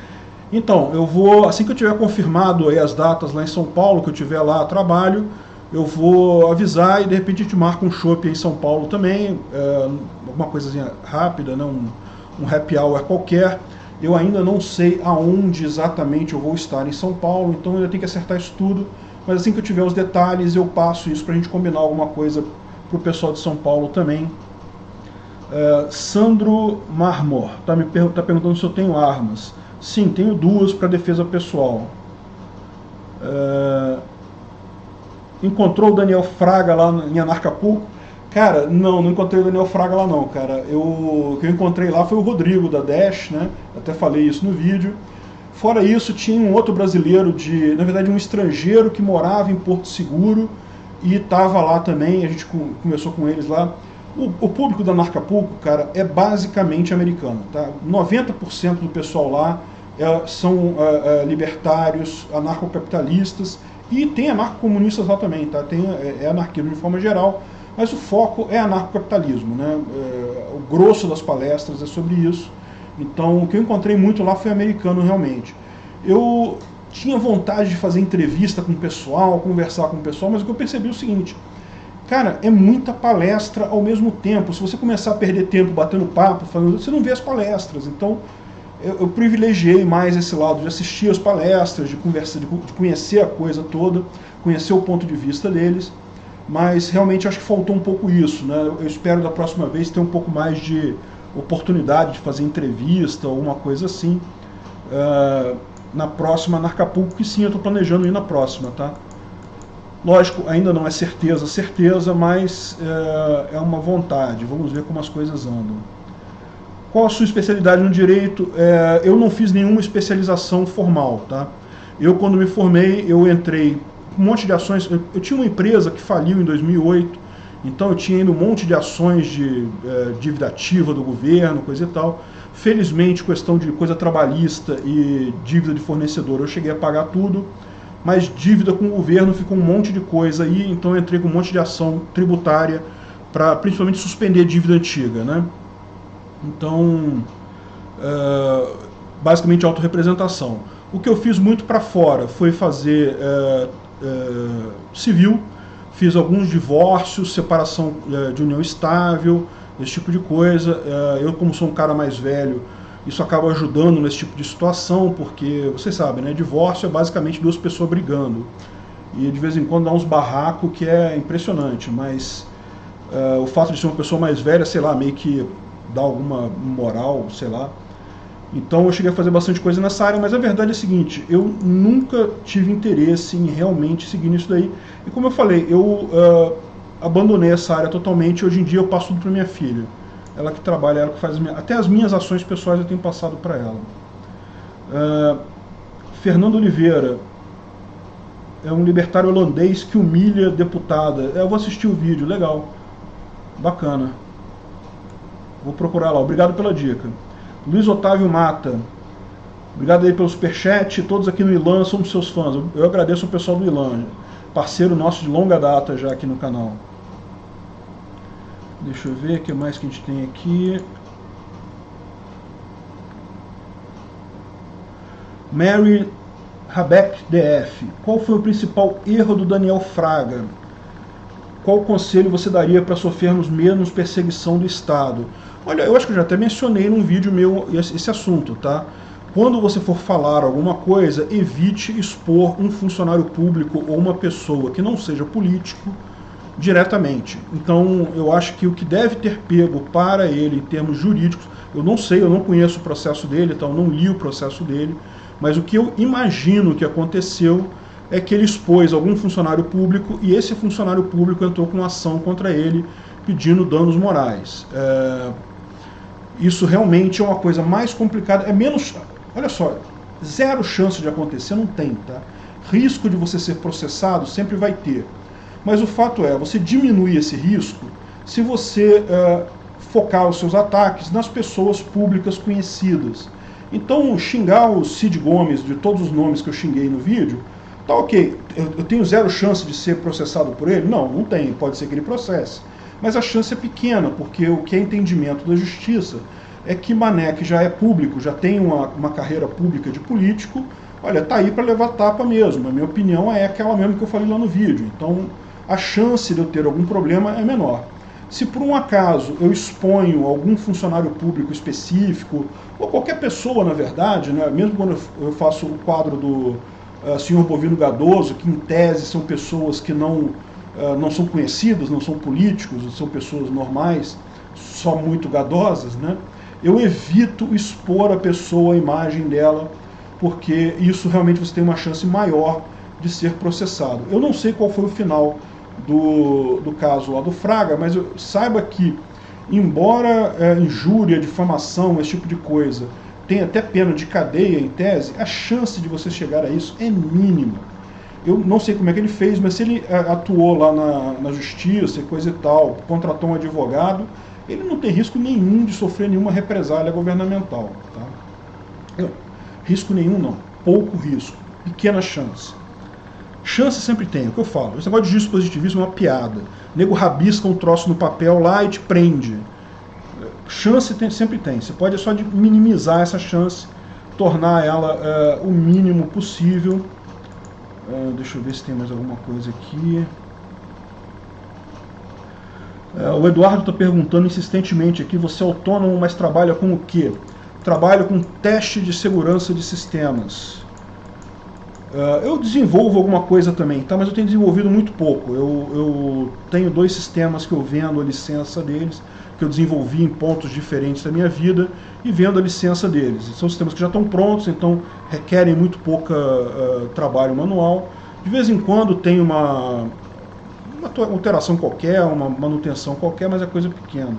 [SPEAKER 1] Então, eu vou, assim que eu tiver confirmado aí as datas lá em São Paulo, que eu tiver lá a trabalho, eu vou avisar e de repente a gente marca um chopp em São Paulo também, alguma coisinha rápida, né, um happy hour qualquer. Eu ainda não sei aonde exatamente eu vou estar em São Paulo, então eu tenho que acertar isso tudo, mas assim que eu tiver os detalhes eu passo isso para a gente combinar alguma coisa para o pessoal de São Paulo também. Sandro Marmor tá perguntando se eu tenho armas. Sim, tenho 2 para defesa pessoal. Encontrou o Daniel Fraga lá em Anarcapulco? Cara, não encontrei o Daniel Fraga lá não, cara. O que eu encontrei lá foi o Rodrigo da Dash, né? Até falei isso no vídeo. Fora isso, tinha um outro brasileiro, na verdade um estrangeiro que morava em Porto Seguro e estava lá também, a gente conversou com eles lá. O público da Anarcapulco, cara, é basicamente americano, tá? 90% do pessoal lá são libertários, anarcocapitalistas, e tem anarcocomunistas lá também, tá? É anarquismo de forma geral, mas o foco é anarcocapitalismo, né? O grosso das palestras é sobre isso. Então, o que eu encontrei muito lá foi americano, realmente. Eu tinha vontade de fazer entrevista com o pessoal, conversar com o pessoal, mas o que eu percebi é o seguinte: cara, é muita palestra ao mesmo tempo. Se você começar a perder tempo batendo papo, falando, você não vê as palestras. Então, eu privilegiei mais esse lado de assistir as palestras, de conversar, de conhecer a coisa toda, conhecer o ponto de vista deles. Mas realmente acho que faltou um pouco isso, né? Eu espero da próxima vez ter um pouco mais de oportunidade de fazer entrevista ou uma coisa assim. Na próxima Anarcapulco, que sim, eu estou planejando ir na próxima, tá? Lógico, ainda não é certeza, mas é uma vontade. Vamos ver como as coisas andam. Qual a sua especialidade no direito? Eu não fiz nenhuma especialização formal, tá? Eu, quando me formei, eu entrei um monte de ações. Eu tinha uma empresa que faliu em 2008, então eu tinha ainda um monte de ações de dívida ativa do governo, coisa e tal. Felizmente, questão de coisa trabalhista e dívida de fornecedor, eu cheguei a pagar tudo, mas dívida com o governo ficou um monte de coisa aí, então eu entrei com um monte de ação tributária para principalmente suspender dívida antiga, né? Então, basicamente autorrepresentação. O que eu fiz muito para fora foi fazer civil, fiz alguns divórcios, separação de união estável, esse tipo de coisa. Eu, como sou um cara mais velho, isso acaba ajudando nesse tipo de situação, porque, vocês sabem, né, divórcio é basicamente duas pessoas brigando. E de vez em quando dá uns barracos que é impressionante, mas o fato de ser uma pessoa mais velha, sei lá, meio que dá alguma moral, sei lá. Então eu cheguei a fazer bastante coisa nessa área, mas a verdade é a seguinte: eu nunca tive interesse em realmente seguir nisso daí. E como eu falei, eu abandonei essa área totalmente. Hoje em dia eu passo tudo para minha filha. Ela que trabalha, ela que faz até as minhas ações pessoais eu tenho passado para ela. Fernando Oliveira é um libertário holandês que humilha deputada. Eu vou assistir o vídeo, legal, bacana. Vou procurar lá. Obrigado pela dica. Luiz Otávio Mata, obrigado aí pelo superchat. Todos aqui no Ilan somos seus fãs. Eu agradeço o pessoal do Ilan, parceiro nosso de longa data já aqui no canal. Deixa eu ver o que mais que a gente tem aqui. Mary Rabeck DF, qual foi o principal erro do Daniel Fraga? Qual conselho você daria para sofrermos menos perseguição do Estado? Olha, eu acho que eu já até mencionei num vídeo meu esse assunto, tá? Quando você for falar alguma coisa, evite expor um funcionário público ou uma pessoa que não seja político diretamente. Então, eu acho que o que deve ter pego para ele em termos jurídicos, eu não sei, eu não conheço o processo dele, então eu não li o processo dele, mas o que eu imagino que aconteceu é que ele expôs algum funcionário público e esse funcionário público entrou com uma ação contra ele pedindo danos morais. Isso realmente é uma coisa mais complicada, é menos, olha só, zero chance de acontecer, não tem, tá? Risco de você ser processado sempre vai ter, mas o fato é, você diminui esse risco se você focar os seus ataques nas pessoas públicas conhecidas. Então, xingar o Cid Gomes de todos os nomes que eu xinguei no vídeo, tá ok, eu tenho zero chance de ser processado por ele? Não, não tem, pode ser que ele processe. Mas a chance é pequena, porque o que é entendimento da justiça é que Mané, que já é público, já tem uma carreira pública de político, olha, tá aí para levar tapa mesmo. A minha opinião é aquela mesmo que eu falei lá no vídeo. Então, a chance de eu ter algum problema é menor. Se por um acaso eu exponho algum funcionário público específico, ou qualquer pessoa, na verdade, né, mesmo quando eu faço o quadro do senhor Bovino Gadoso, que em tese são pessoas que não são conhecidas, não são políticos, são pessoas normais, só muito gadosas, né? Eu evito expor a pessoa, a imagem dela, porque isso realmente você tem uma chance maior de ser processado. Eu não sei qual foi o final do caso lá do Fraga, mas saiba que, embora injúria, difamação, esse tipo de coisa, tenha até pena de cadeia em tese, a chance de você chegar a isso é mínima. Eu não sei como é que ele fez, mas se ele atuou lá na justiça e coisa e tal, contratou um advogado, ele não tem risco nenhum de sofrer nenhuma represália governamental. Tá? Risco nenhum não, pouco risco, pequena chance. Chance sempre tem, é o que eu falo. Esse negócio de juízo positivismo é uma piada. O nego rabisca um troço no papel lá e te prende. Chance sempre tem. Você pode só minimizar essa chance, tornar ela o mínimo possível. Deixa eu ver se tem mais alguma coisa aqui. O Eduardo está perguntando insistentemente aqui, você é autônomo, mas trabalha com o quê? Trabalho com teste de segurança de sistemas. Eu desenvolvo alguma coisa também, tá? Mas eu tenho desenvolvido muito pouco. Eu tenho 2 sistemas que eu vendo a licença deles, que eu desenvolvi em pontos diferentes da minha vida, e vendo a licença deles. São sistemas que já estão prontos, então requerem muito pouco trabalho manual. De vez em quando tem uma alteração qualquer, uma manutenção qualquer, mas é coisa pequena.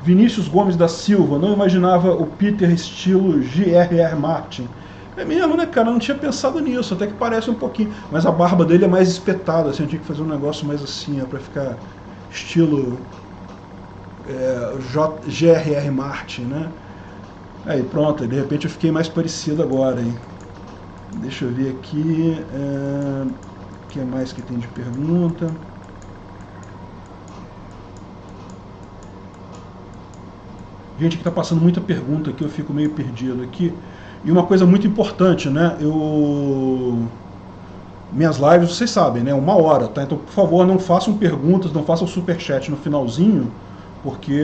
[SPEAKER 1] Vinícius Gomes da Silva, não imaginava o Peter estilo J.R.R. Martin. É mesmo, né, cara? Eu não tinha pensado nisso, até que parece um pouquinho. Mas a barba dele é mais espetada, assim, eu tinha que fazer um negócio mais assim, pra ficar estilo J.R.R. Martin, né? Aí, pronto, de repente eu fiquei mais parecido agora, hein? Deixa eu ver aqui, o que mais que tem de pergunta? Gente, que tá passando muita pergunta aqui, eu fico meio perdido aqui. E uma coisa muito importante, né? Minhas lives, vocês sabem, né? 1 hora, tá? Então, por favor, não façam perguntas, não façam superchat no finalzinho, porque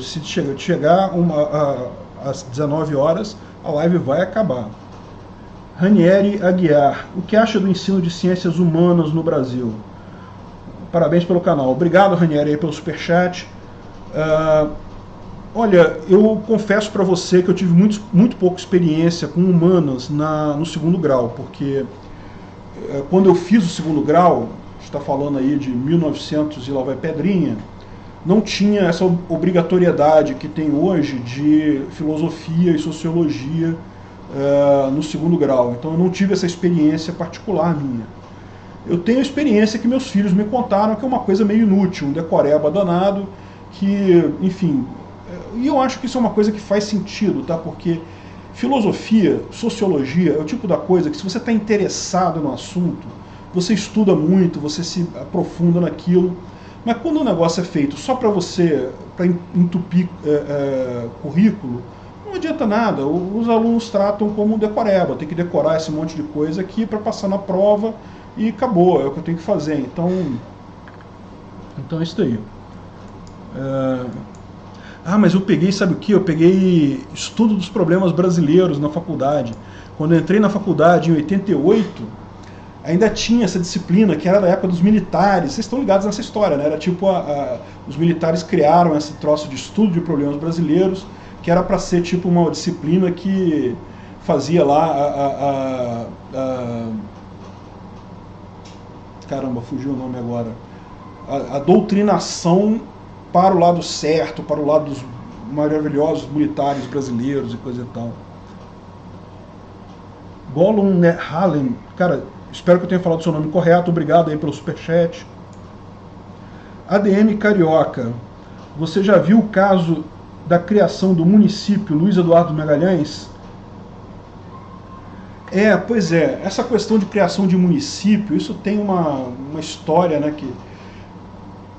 [SPEAKER 1] se chegar às 19 horas, a live vai acabar. Ranieri Aguiar, o que acha do ensino de ciências humanas no Brasil? Parabéns pelo canal. Obrigado, Ranieri, pelo superchat. Olha, eu confesso para você que eu tive muito pouca experiência com humanas no 2º grau, porque quando eu fiz o 2º grau, está falando aí de 1900 e lá vai pedrinha, não tinha essa obrigatoriedade que tem hoje de filosofia e sociologia no 2º grau. Então eu não tive essa experiência particular minha. Eu tenho a experiência que meus filhos me contaram, que é uma coisa meio inútil, um decoreba danado, que, enfim... E eu acho que isso é uma coisa que faz sentido, tá? Porque filosofia, sociologia, é o tipo da coisa que, se você está interessado no assunto, você estuda muito, você se aprofunda naquilo. Mas quando o negócio é feito só para você, para entupir currículo, não adianta nada. Os alunos tratam como um decoreba, tem que decorar esse monte de coisa aqui para passar na prova e acabou, é o que eu tenho que fazer. Então é isso daí. Mas eu peguei, sabe o que? Eu peguei estudo dos problemas brasileiros na faculdade. Quando eu entrei na faculdade em 88, ainda tinha essa disciplina que era da época dos militares. Vocês estão ligados nessa história, né? Era tipo, os militares criaram esse troço de estudo de problemas brasileiros, que era para ser tipo uma disciplina que fazia lá caramba, fugiu o nome agora. A doutrinação para o lado certo, para o lado dos maravilhosos militares brasileiros e coisa e tal. Gollum Hallen, cara, espero que eu tenha falado o seu nome correto, obrigado aí pelo superchat. ADM Carioca, você já viu o caso da criação do município Luiz Eduardo Magalhães? Pois é, essa questão de criação de município, isso tem uma história, né, que...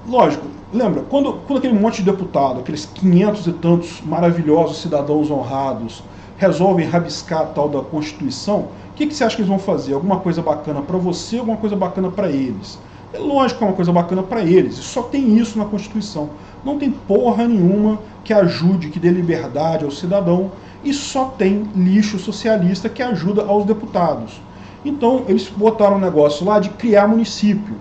[SPEAKER 1] Lógico, lembra, quando aquele monte de deputado, aqueles 500 e tantos maravilhosos cidadãos honrados, resolvem rabiscar a tal da Constituição, o que você acha que eles vão fazer? Alguma coisa bacana para você, alguma coisa bacana para eles? É lógico que é uma coisa bacana para eles, e só tem isso na Constituição. Não tem porra nenhuma que ajude, que dê liberdade ao cidadão, e só tem lixo socialista que ajuda aos deputados. Então, eles botaram um negócio lá de criar município.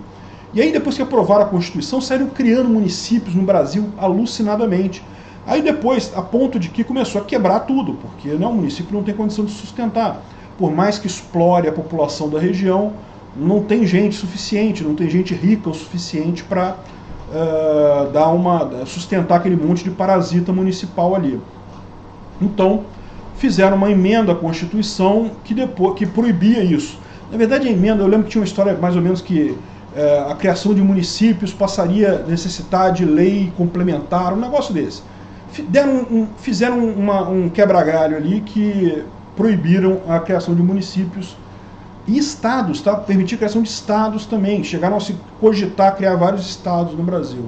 [SPEAKER 1] E aí, depois que aprovaram a Constituição, saíram criando municípios no Brasil alucinadamente. Aí depois, a ponto de que começou a quebrar tudo, porque o município não tem condição de sustentar. Por mais que explore a população da região, não tem gente suficiente, não tem gente rica o suficiente para sustentar aquele monte de parasita municipal ali. Então, fizeram uma emenda à Constituição que proibia isso. Na verdade, a emenda, eu lembro que tinha uma história mais ou menos que a criação de municípios passaria a necessitar de lei complementar, um negócio desse. Fizeram um quebra-galho ali que proibiram a criação de municípios e estados, tá? Permitir a criação de estados também. Chegaram a se cogitar criar vários estados no Brasil.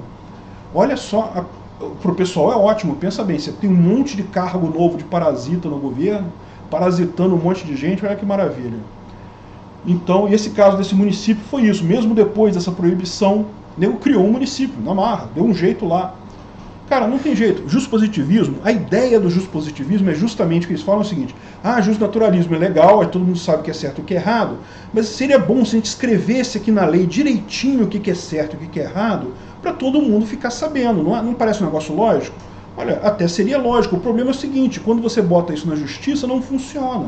[SPEAKER 1] Olha só, para o pessoal é ótimo, pensa bem, você tem um monte de cargo novo de parasita no governo, parasitando um monte de gente, olha que maravilha. Então, esse caso desse município foi isso, mesmo depois dessa proibição, nego criou um município, na marra, deu um jeito lá. Cara, não tem jeito. Justpositivismo, a ideia do justpositivismo é justamente que eles falam o seguinte: justnaturalismo é legal, aí todo mundo sabe o que é certo e o que é errado, mas seria bom se a gente escrevesse aqui na lei direitinho o que é certo e o que é errado, para todo mundo ficar sabendo. Não parece um negócio lógico? Olha, até seria lógico. O problema é o seguinte: quando você bota isso na justiça, não funciona,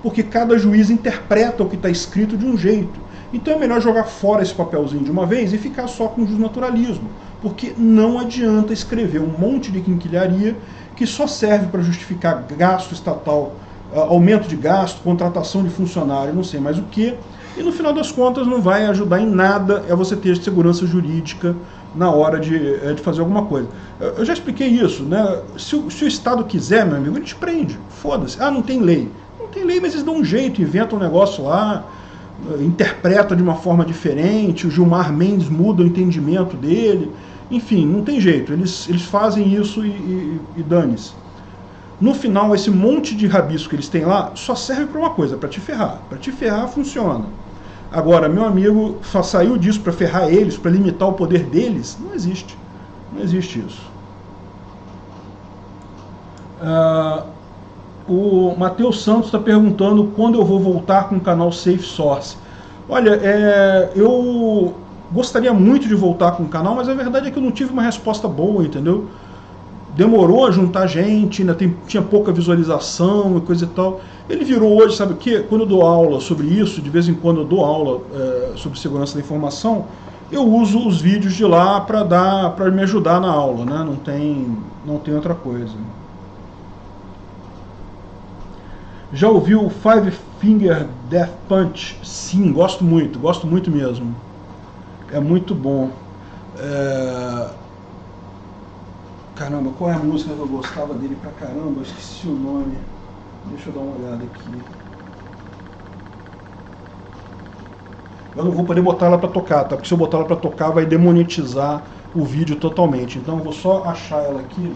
[SPEAKER 1] porque cada juiz interpreta o que está escrito de um jeito. Então é melhor jogar fora esse papelzinho de uma vez e ficar só com o justnaturalismo, porque não adianta escrever um monte de quinquilharia que só serve para justificar gasto estatal, aumento de gasto, contratação de funcionário, não sei mais o que, e no final das contas não vai ajudar em nada você ter segurança jurídica na hora de fazer alguma coisa. Eu já expliquei isso, né? Se o Estado quiser, meu amigo, ele te prende, foda-se. Não tem lei. Não tem lei, mas eles dão um jeito, inventam um negócio lá, interpreta de uma forma diferente, o Gilmar Mendes muda o entendimento dele, enfim, não tem jeito, eles fazem isso e dane-se. No final, esse monte de rabisco que eles têm lá só serve para uma coisa, para te ferrar. Para te ferrar funciona. Agora, meu amigo, só saiu disso para ferrar eles, para limitar o poder deles? Não existe. Não existe isso. O Matheus Santos está perguntando quando eu vou voltar com o canal Safe Source. Olha, eu gostaria muito de voltar com o canal, mas a verdade é que eu não tive uma resposta boa, entendeu? Demorou a juntar gente, ainda tinha pouca visualização e coisa e tal. Ele virou hoje, sabe o quê? Quando eu dou aula sobre isso, de vez em quando eu dou aula sobre segurança da informação, eu uso os vídeos de lá para me ajudar na aula, né? Não tem outra coisa. Já ouviu Five Finger Death Punch? Sim, gosto muito mesmo. É muito bom. Caramba, qual é a música que eu gostava dele pra caramba? Eu esqueci o nome. Deixa eu dar uma olhada aqui. Eu não vou poder botar ela pra tocar, tá? Porque se eu botar ela pra tocar vai demonetizar o vídeo totalmente. Então eu vou só achar ela aqui.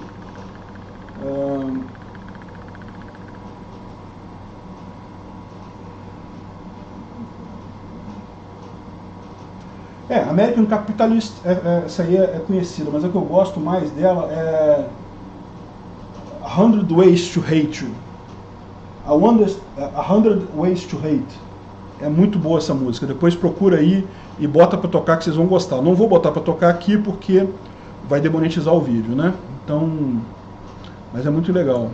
[SPEAKER 1] American Capitalist, essa aí é conhecida, mas a que eu gosto mais dela é 100 Ways to Hate You. 100 Ways to Hate. É muito boa essa música, depois procura aí e bota pra tocar que vocês vão gostar. Não vou botar pra tocar aqui porque vai demonetizar o vídeo, né? Então, mas é muito legal.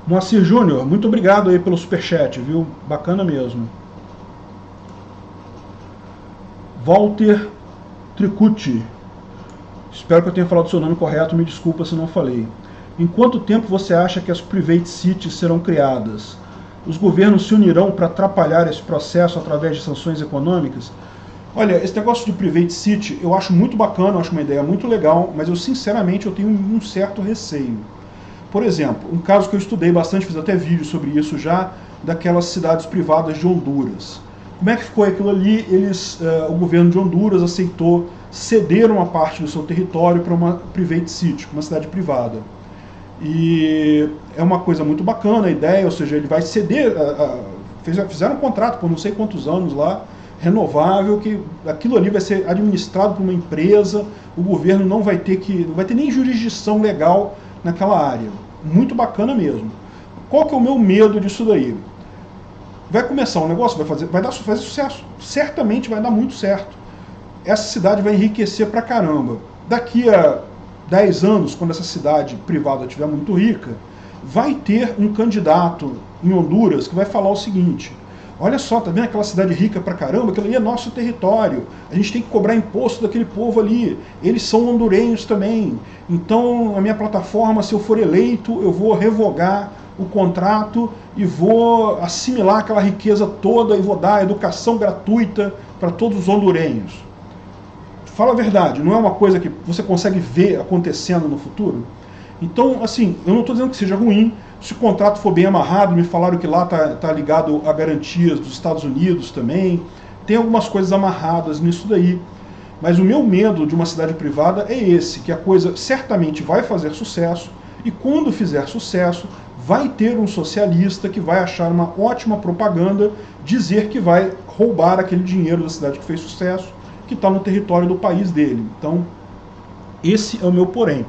[SPEAKER 1] Moacir Júnior, muito obrigado aí pelo superchat, viu? Bacana mesmo. Walter Tricucci, espero que eu tenha falado o seu nome correto, me desculpa se não falei. Em quanto tempo você acha que as private cities serão criadas? Os governos se unirão para atrapalhar esse processo através de sanções econômicas? Olha, esse negócio de private city eu acho muito bacana, eu acho uma ideia muito legal, mas eu sinceramente tenho um certo receio. Por exemplo, um caso que eu estudei bastante, fiz até vídeo sobre isso já, daquelas cidades privadas de Honduras. Como é que ficou aquilo ali? O governo de Honduras aceitou ceder uma parte do seu território para uma private city, uma cidade privada. E é uma coisa muito bacana a ideia, ou seja, ele vai ceder, fizeram um contrato por não sei quantos anos lá, renovável, que aquilo ali vai ser administrado por uma empresa, o governo não vai ter nem jurisdição legal naquela área. Muito bacana mesmo. Qual que é o meu medo disso daí? Vai começar um negócio, vai fazer sucesso. Certamente vai dar muito certo. Essa cidade vai enriquecer pra caramba. Daqui a 10 anos, quando essa cidade privada estiver muito rica, vai ter um candidato em Honduras que vai falar o seguinte: olha só, tá vendo aquela cidade rica pra caramba? Aquilo ali é nosso território, a gente tem que cobrar imposto daquele povo ali, eles são hondurenhos também, então a minha plataforma, se eu for eleito, eu vou revogar o contrato e vou assimilar aquela riqueza toda e vou dar educação gratuita para todos os hondurenhos. Fala a verdade, não é uma coisa que você consegue ver acontecendo no futuro? Então, assim, eu não estou dizendo que seja ruim, se o contrato for bem amarrado, me falaram que lá tá ligado a garantias dos Estados Unidos também, tem algumas coisas amarradas nisso daí. Mas o meu medo de uma cidade privada é esse, que a coisa certamente vai fazer sucesso, e quando fizer sucesso, vai ter um socialista que vai achar uma ótima propaganda dizer que vai roubar aquele dinheiro da cidade que fez sucesso, que está no território do país dele. Então, esse é o meu porém.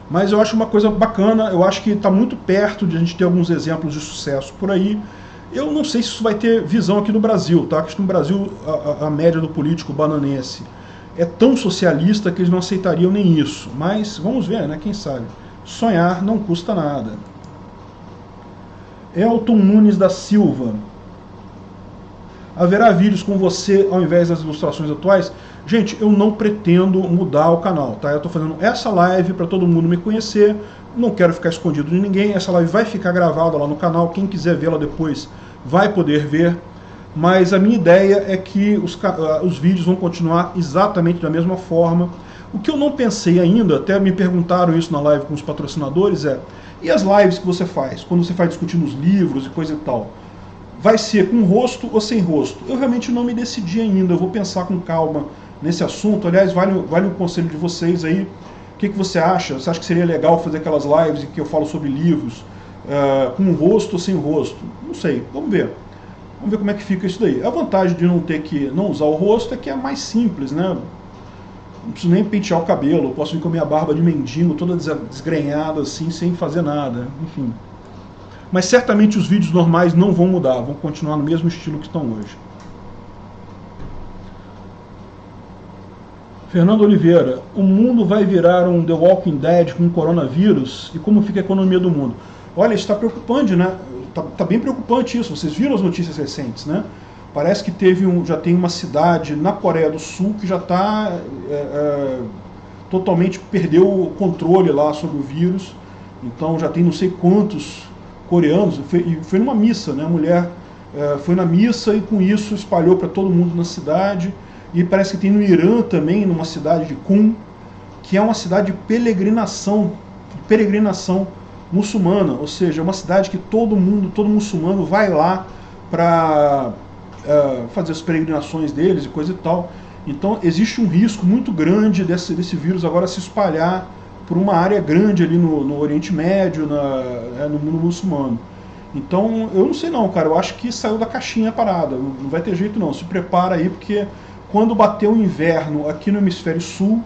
[SPEAKER 1] Mas eu acho uma coisa bacana, eu acho que está muito perto de a gente ter alguns exemplos de sucesso por aí. Eu não sei se isso vai ter visão aqui no Brasil, tá? Acho que no Brasil a média do político bananense é tão socialista que eles não aceitariam nem isso. Mas vamos ver, né? Quem sabe? Sonhar não custa nada. Elton Nunes da Silva. Haverá vídeos com você ao invés das ilustrações atuais? Gente, eu não pretendo mudar o canal, tá? Eu estou fazendo essa live para todo mundo me conhecer, não quero ficar escondido de ninguém, essa live vai ficar gravada lá no canal, quem quiser vê-la depois vai poder ver, mas a minha ideia é que os vídeos vão continuar exatamente da mesma forma. O que eu não pensei ainda, até me perguntaram isso na live com os patrocinadores, e as lives que você faz, quando você faz discutindo os livros e coisa e tal? Vai ser com rosto ou sem rosto? Eu realmente não me decidi ainda, eu vou pensar com calma nesse assunto. Aliás, vale um conselho de vocês aí. O que você acha? Você acha que seria legal fazer aquelas lives em que eu falo sobre livros com rosto ou sem rosto? Não sei, vamos ver. Vamos ver como é que fica isso daí. A vantagem de não usar o rosto é que é mais simples, né? Não preciso nem pentear o cabelo, eu posso vir com a minha barba de mendigo toda desgrenhada assim, sem fazer nada, enfim. Mas certamente os vídeos normais não vão mudar, vão continuar no mesmo estilo que estão hoje. Fernando Oliveira, o mundo vai virar um The Walking Dead com o coronavírus? E como fica a economia do mundo? Olha, isso está preocupante, né? Tá bem preocupante isso, vocês viram as notícias recentes, né? Parece que já tem uma cidade na Coreia do Sul que já está totalmente perdeu o controle lá sobre o vírus. Então já tem não sei quantos coreanos, foi numa missa, né? A mulher foi na missa e com isso espalhou para todo mundo na cidade. E parece que tem no Irã também, numa cidade de Qum, que é uma cidade de peregrinação muçulmana, ou seja, é uma cidade que todo muçulmano vai lá para fazer as peregrinações deles e coisa e tal. Então existe um risco muito grande desse vírus agora se espalhar por uma área grande ali no Oriente Médio, no mundo muçulmano. Então eu não sei não, cara, eu acho que saiu da caixinha a parada, não vai ter jeito não, se prepara aí, porque quando bater o inverno aqui no hemisfério sul,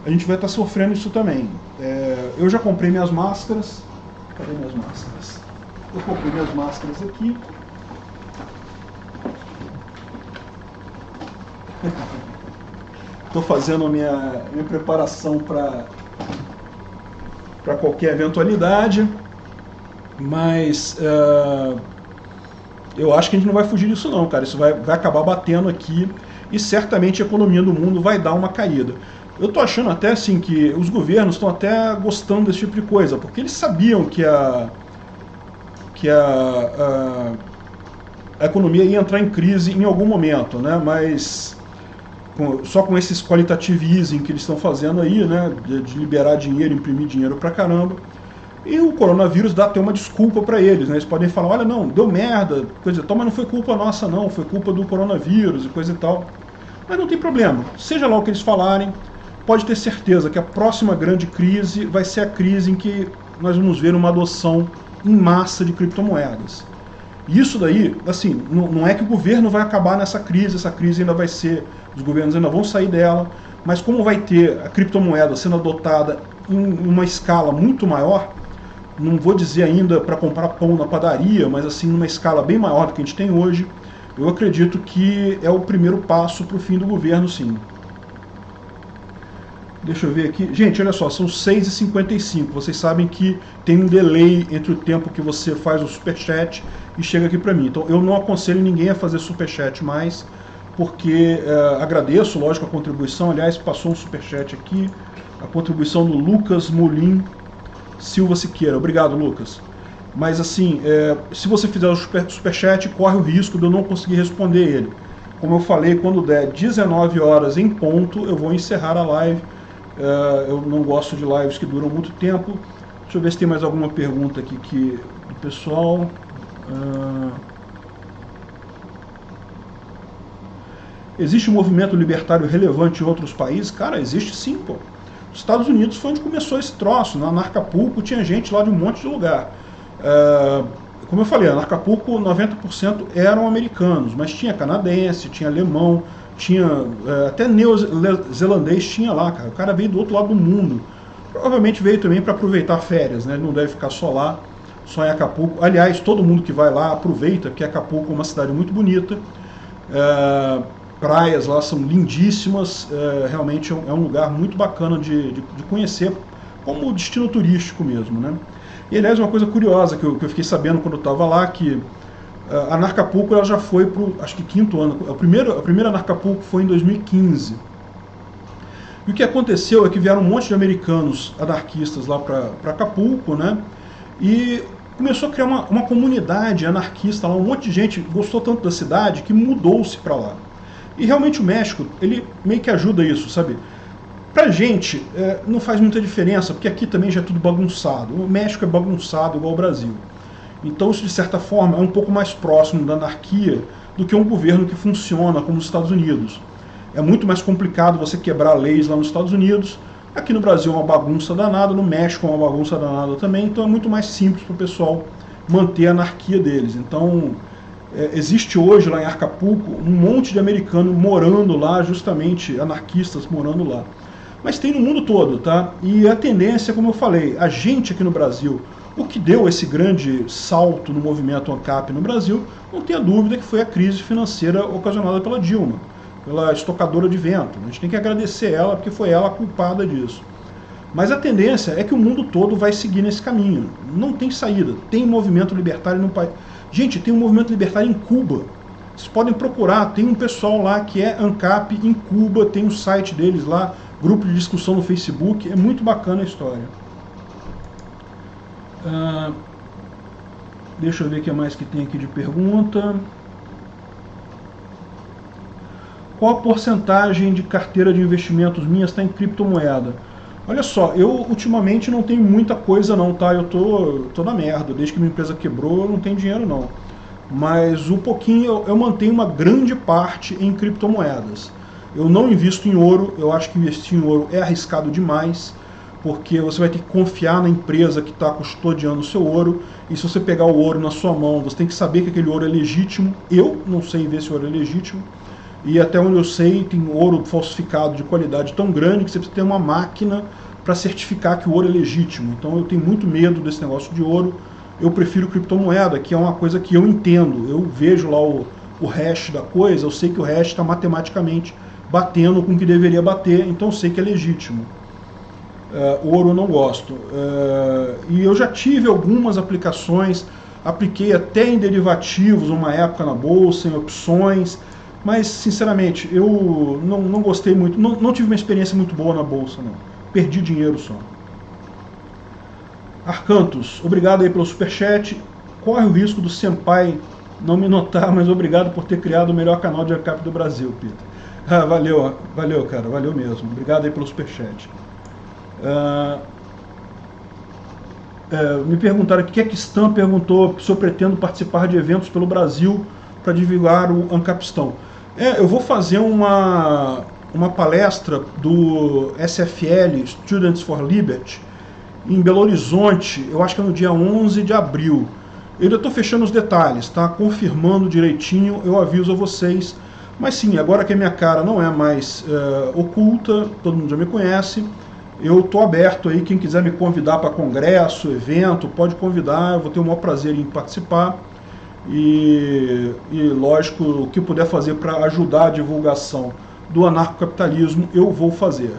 [SPEAKER 1] a gente vai estar sofrendo isso também. Eu já comprei minhas máscaras. Cadê minhas máscaras? Eu comprei minhas máscaras aqui. Estou fazendo a minha preparação para qualquer eventualidade, mas eu acho que a gente não vai fugir disso não, cara. Isso vai acabar batendo aqui e certamente a economia do mundo vai dar uma caída. Eu estou achando até assim que os governos estão até gostando desse tipo de coisa, porque eles sabiam que a economia ia entrar em crise em algum momento, né? Mas só com esses qualitative easing que eles estão fazendo aí, né? De liberar dinheiro, imprimir dinheiro pra caramba. E o coronavírus dá até uma desculpa para eles, né? Eles podem falar, olha, não, deu merda, coisa e tal, mas não foi culpa nossa não, foi culpa do coronavírus e coisa e tal. Mas não tem problema, seja lá o que eles falarem, pode ter certeza que a próxima grande crise vai ser a crise em que nós vamos ver uma adoção em massa de criptomoedas. E isso daí, assim, não é que o governo vai acabar nessa crise, essa crise ainda vai ser, os governos ainda vão sair dela, mas como vai ter a criptomoeda sendo adotada em uma escala muito maior, não vou dizer ainda para comprar pão na padaria, mas assim, numa escala bem maior do que a gente tem hoje, eu acredito que é o primeiro passo para o fim do governo, sim. Deixa eu ver aqui. Gente, olha só, são 6h55. Vocês sabem que tem um delay entre o tempo que você faz o superchat e chega aqui para mim. Então eu não aconselho ninguém a fazer superchat mais, porque agradeço, lógico, a contribuição. Aliás, passou um superchat aqui, a contribuição do Lucas Molim Silva Siqueira. Obrigado, Lucas. Mas assim, se você fizer o superchat, corre o risco de eu não conseguir responder ele. Como eu falei, quando der 19 horas em ponto, eu vou encerrar a live. Eu não gosto de lives que duram muito tempo. Deixa eu ver se tem mais alguma pergunta aqui do pessoal. Existe um movimento libertário relevante em outros países? Cara, existe sim, pô. Os Estados Unidos foi onde começou esse troço. Na Anarcapulco tinha gente lá de um monte de lugar. Como eu falei, a Anarcapulco 90% eram americanos, mas tinha canadense, tinha alemão, tinha até neozelandês tinha lá, cara. O cara veio do outro lado do mundo. Provavelmente veio também para aproveitar férias, né? Ele não deve ficar só lá, só em Acapulco. Aliás, todo mundo que vai lá aproveita, porque Acapulco é uma cidade muito bonita. Praias lá são lindíssimas, realmente é um lugar muito bacana de conhecer, como destino turístico mesmo, né? E aliás, uma coisa curiosa que eu fiquei sabendo quando eu estava lá, que a Anarcapulco ela já foi para o, acho que 5º ano, a primeira Anarcapulco foi em 2015. E o que aconteceu é que vieram um monte de americanos anarquistas lá para Acapulco, né? E começou a criar uma comunidade anarquista lá, um monte de gente gostou tanto da cidade que mudou-se para lá. E realmente o México, ele meio que ajuda isso, sabe? Pra gente, não faz muita diferença, porque aqui também já é tudo bagunçado. O México é bagunçado igual o Brasil. Então isso, de certa forma, é um pouco mais próximo da anarquia do que um governo que funciona como os Estados Unidos. É muito mais complicado você quebrar leis lá nos Estados Unidos. Aqui no Brasil é uma bagunça danada, no México é uma bagunça danada também, então é muito mais simples para o pessoal manter a anarquia deles. Então, existe hoje lá em Acapulco um monte de americanos morando lá, justamente anarquistas morando lá. Mas tem no mundo todo, tá? E a tendência, como eu falei, a gente aqui no Brasil, o que deu esse grande salto no movimento ANCAP no Brasil, não tenha dúvida que foi a crise financeira ocasionada pela Dilma, pela estocadora de vento. A gente tem que agradecer ela, porque foi ela a culpada disso. Mas a tendência é que o mundo todo vai seguir nesse caminho. Não tem saída. Tem movimento libertário no país. Gente, tem um movimento libertário em Cuba. Vocês podem procurar, tem um pessoal lá que é ANCAP em Cuba, tem um site deles lá, grupo de discussão no Facebook, é muito bacana a história. Deixa eu ver o que mais que tem aqui de pergunta. Qual a porcentagem de carteira de investimentos minha está em criptomoeda? Olha só, eu ultimamente não tenho muita coisa não, tá? Eu tô na merda, desde que minha empresa quebrou eu não tenho dinheiro não. Mas um pouquinho eu mantenho uma grande parte em criptomoedas. Eu não invisto em ouro, eu acho que investir em ouro é arriscado demais, porque você vai ter que confiar na empresa que está custodiando o seu ouro, e se você pegar o ouro na sua mão, você tem que saber que aquele ouro é legítimo. Eu não sei ver se o ouro é legítimo, e até onde eu sei, tem ouro falsificado de qualidade tão grande que você precisa ter uma máquina para certificar que o ouro é legítimo. Então eu tenho muito medo desse negócio de ouro. Eu prefiro criptomoeda, que é uma coisa que eu entendo. Eu vejo lá o hash da coisa, eu sei que o hash está matematicamente batendo com o que deveria bater, então eu sei que é legítimo. Ouro eu não gosto. E eu já tive algumas aplicações, apliquei até em derivativos uma época na bolsa, em opções, mas sinceramente eu não gostei muito, não tive uma experiência muito boa na bolsa, não. Perdi dinheiro só. Arcantos, obrigado aí pelo superchat. Corre o risco do Senpai não me notar, mas obrigado por ter criado o melhor canal de ANCAP do Brasil, Peter. Valeu, cara, valeu mesmo. Obrigado aí pelo superchat. Me perguntaram aqui, Stan perguntou se eu pretendo participar de eventos pelo Brasil para divulgar o ANCAPistão. Eu vou fazer uma palestra do SFL, Students for Liberty, em Belo Horizonte, eu acho que é no dia 11 de abril. Eu ainda estou fechando os detalhes, tá? Confirmando direitinho, eu aviso a vocês. Mas sim, agora que a minha cara não é mais oculta, todo mundo já me conhece, eu estou aberto aí, quem quiser me convidar para congresso, evento, pode convidar, eu vou ter o maior prazer em participar. E lógico, o que puder fazer para ajudar a divulgação do anarcocapitalismo, eu vou fazer.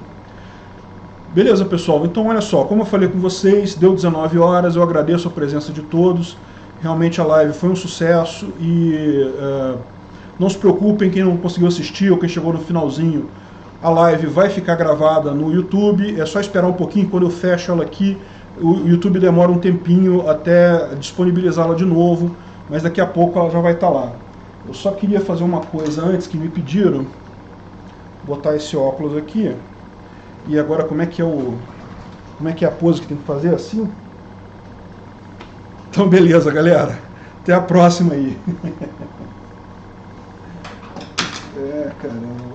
[SPEAKER 1] Beleza, pessoal? Então, olha só, como eu falei com vocês, deu 19 horas, eu agradeço a presença de todos. Realmente a live foi um sucesso e não se preocupem, quem não conseguiu assistir ou quem chegou no finalzinho, a live vai ficar gravada no YouTube, é só esperar um pouquinho, quando eu fecho ela aqui, o YouTube demora um tempinho até disponibilizá-la de novo, mas daqui a pouco ela já vai estar lá. Eu só queria fazer uma coisa antes que me pediram, botar esse óculos aqui. E agora como é que é a pose que tem que fazer? Assim? Então beleza, galera. Até a próxima aí. Caramba.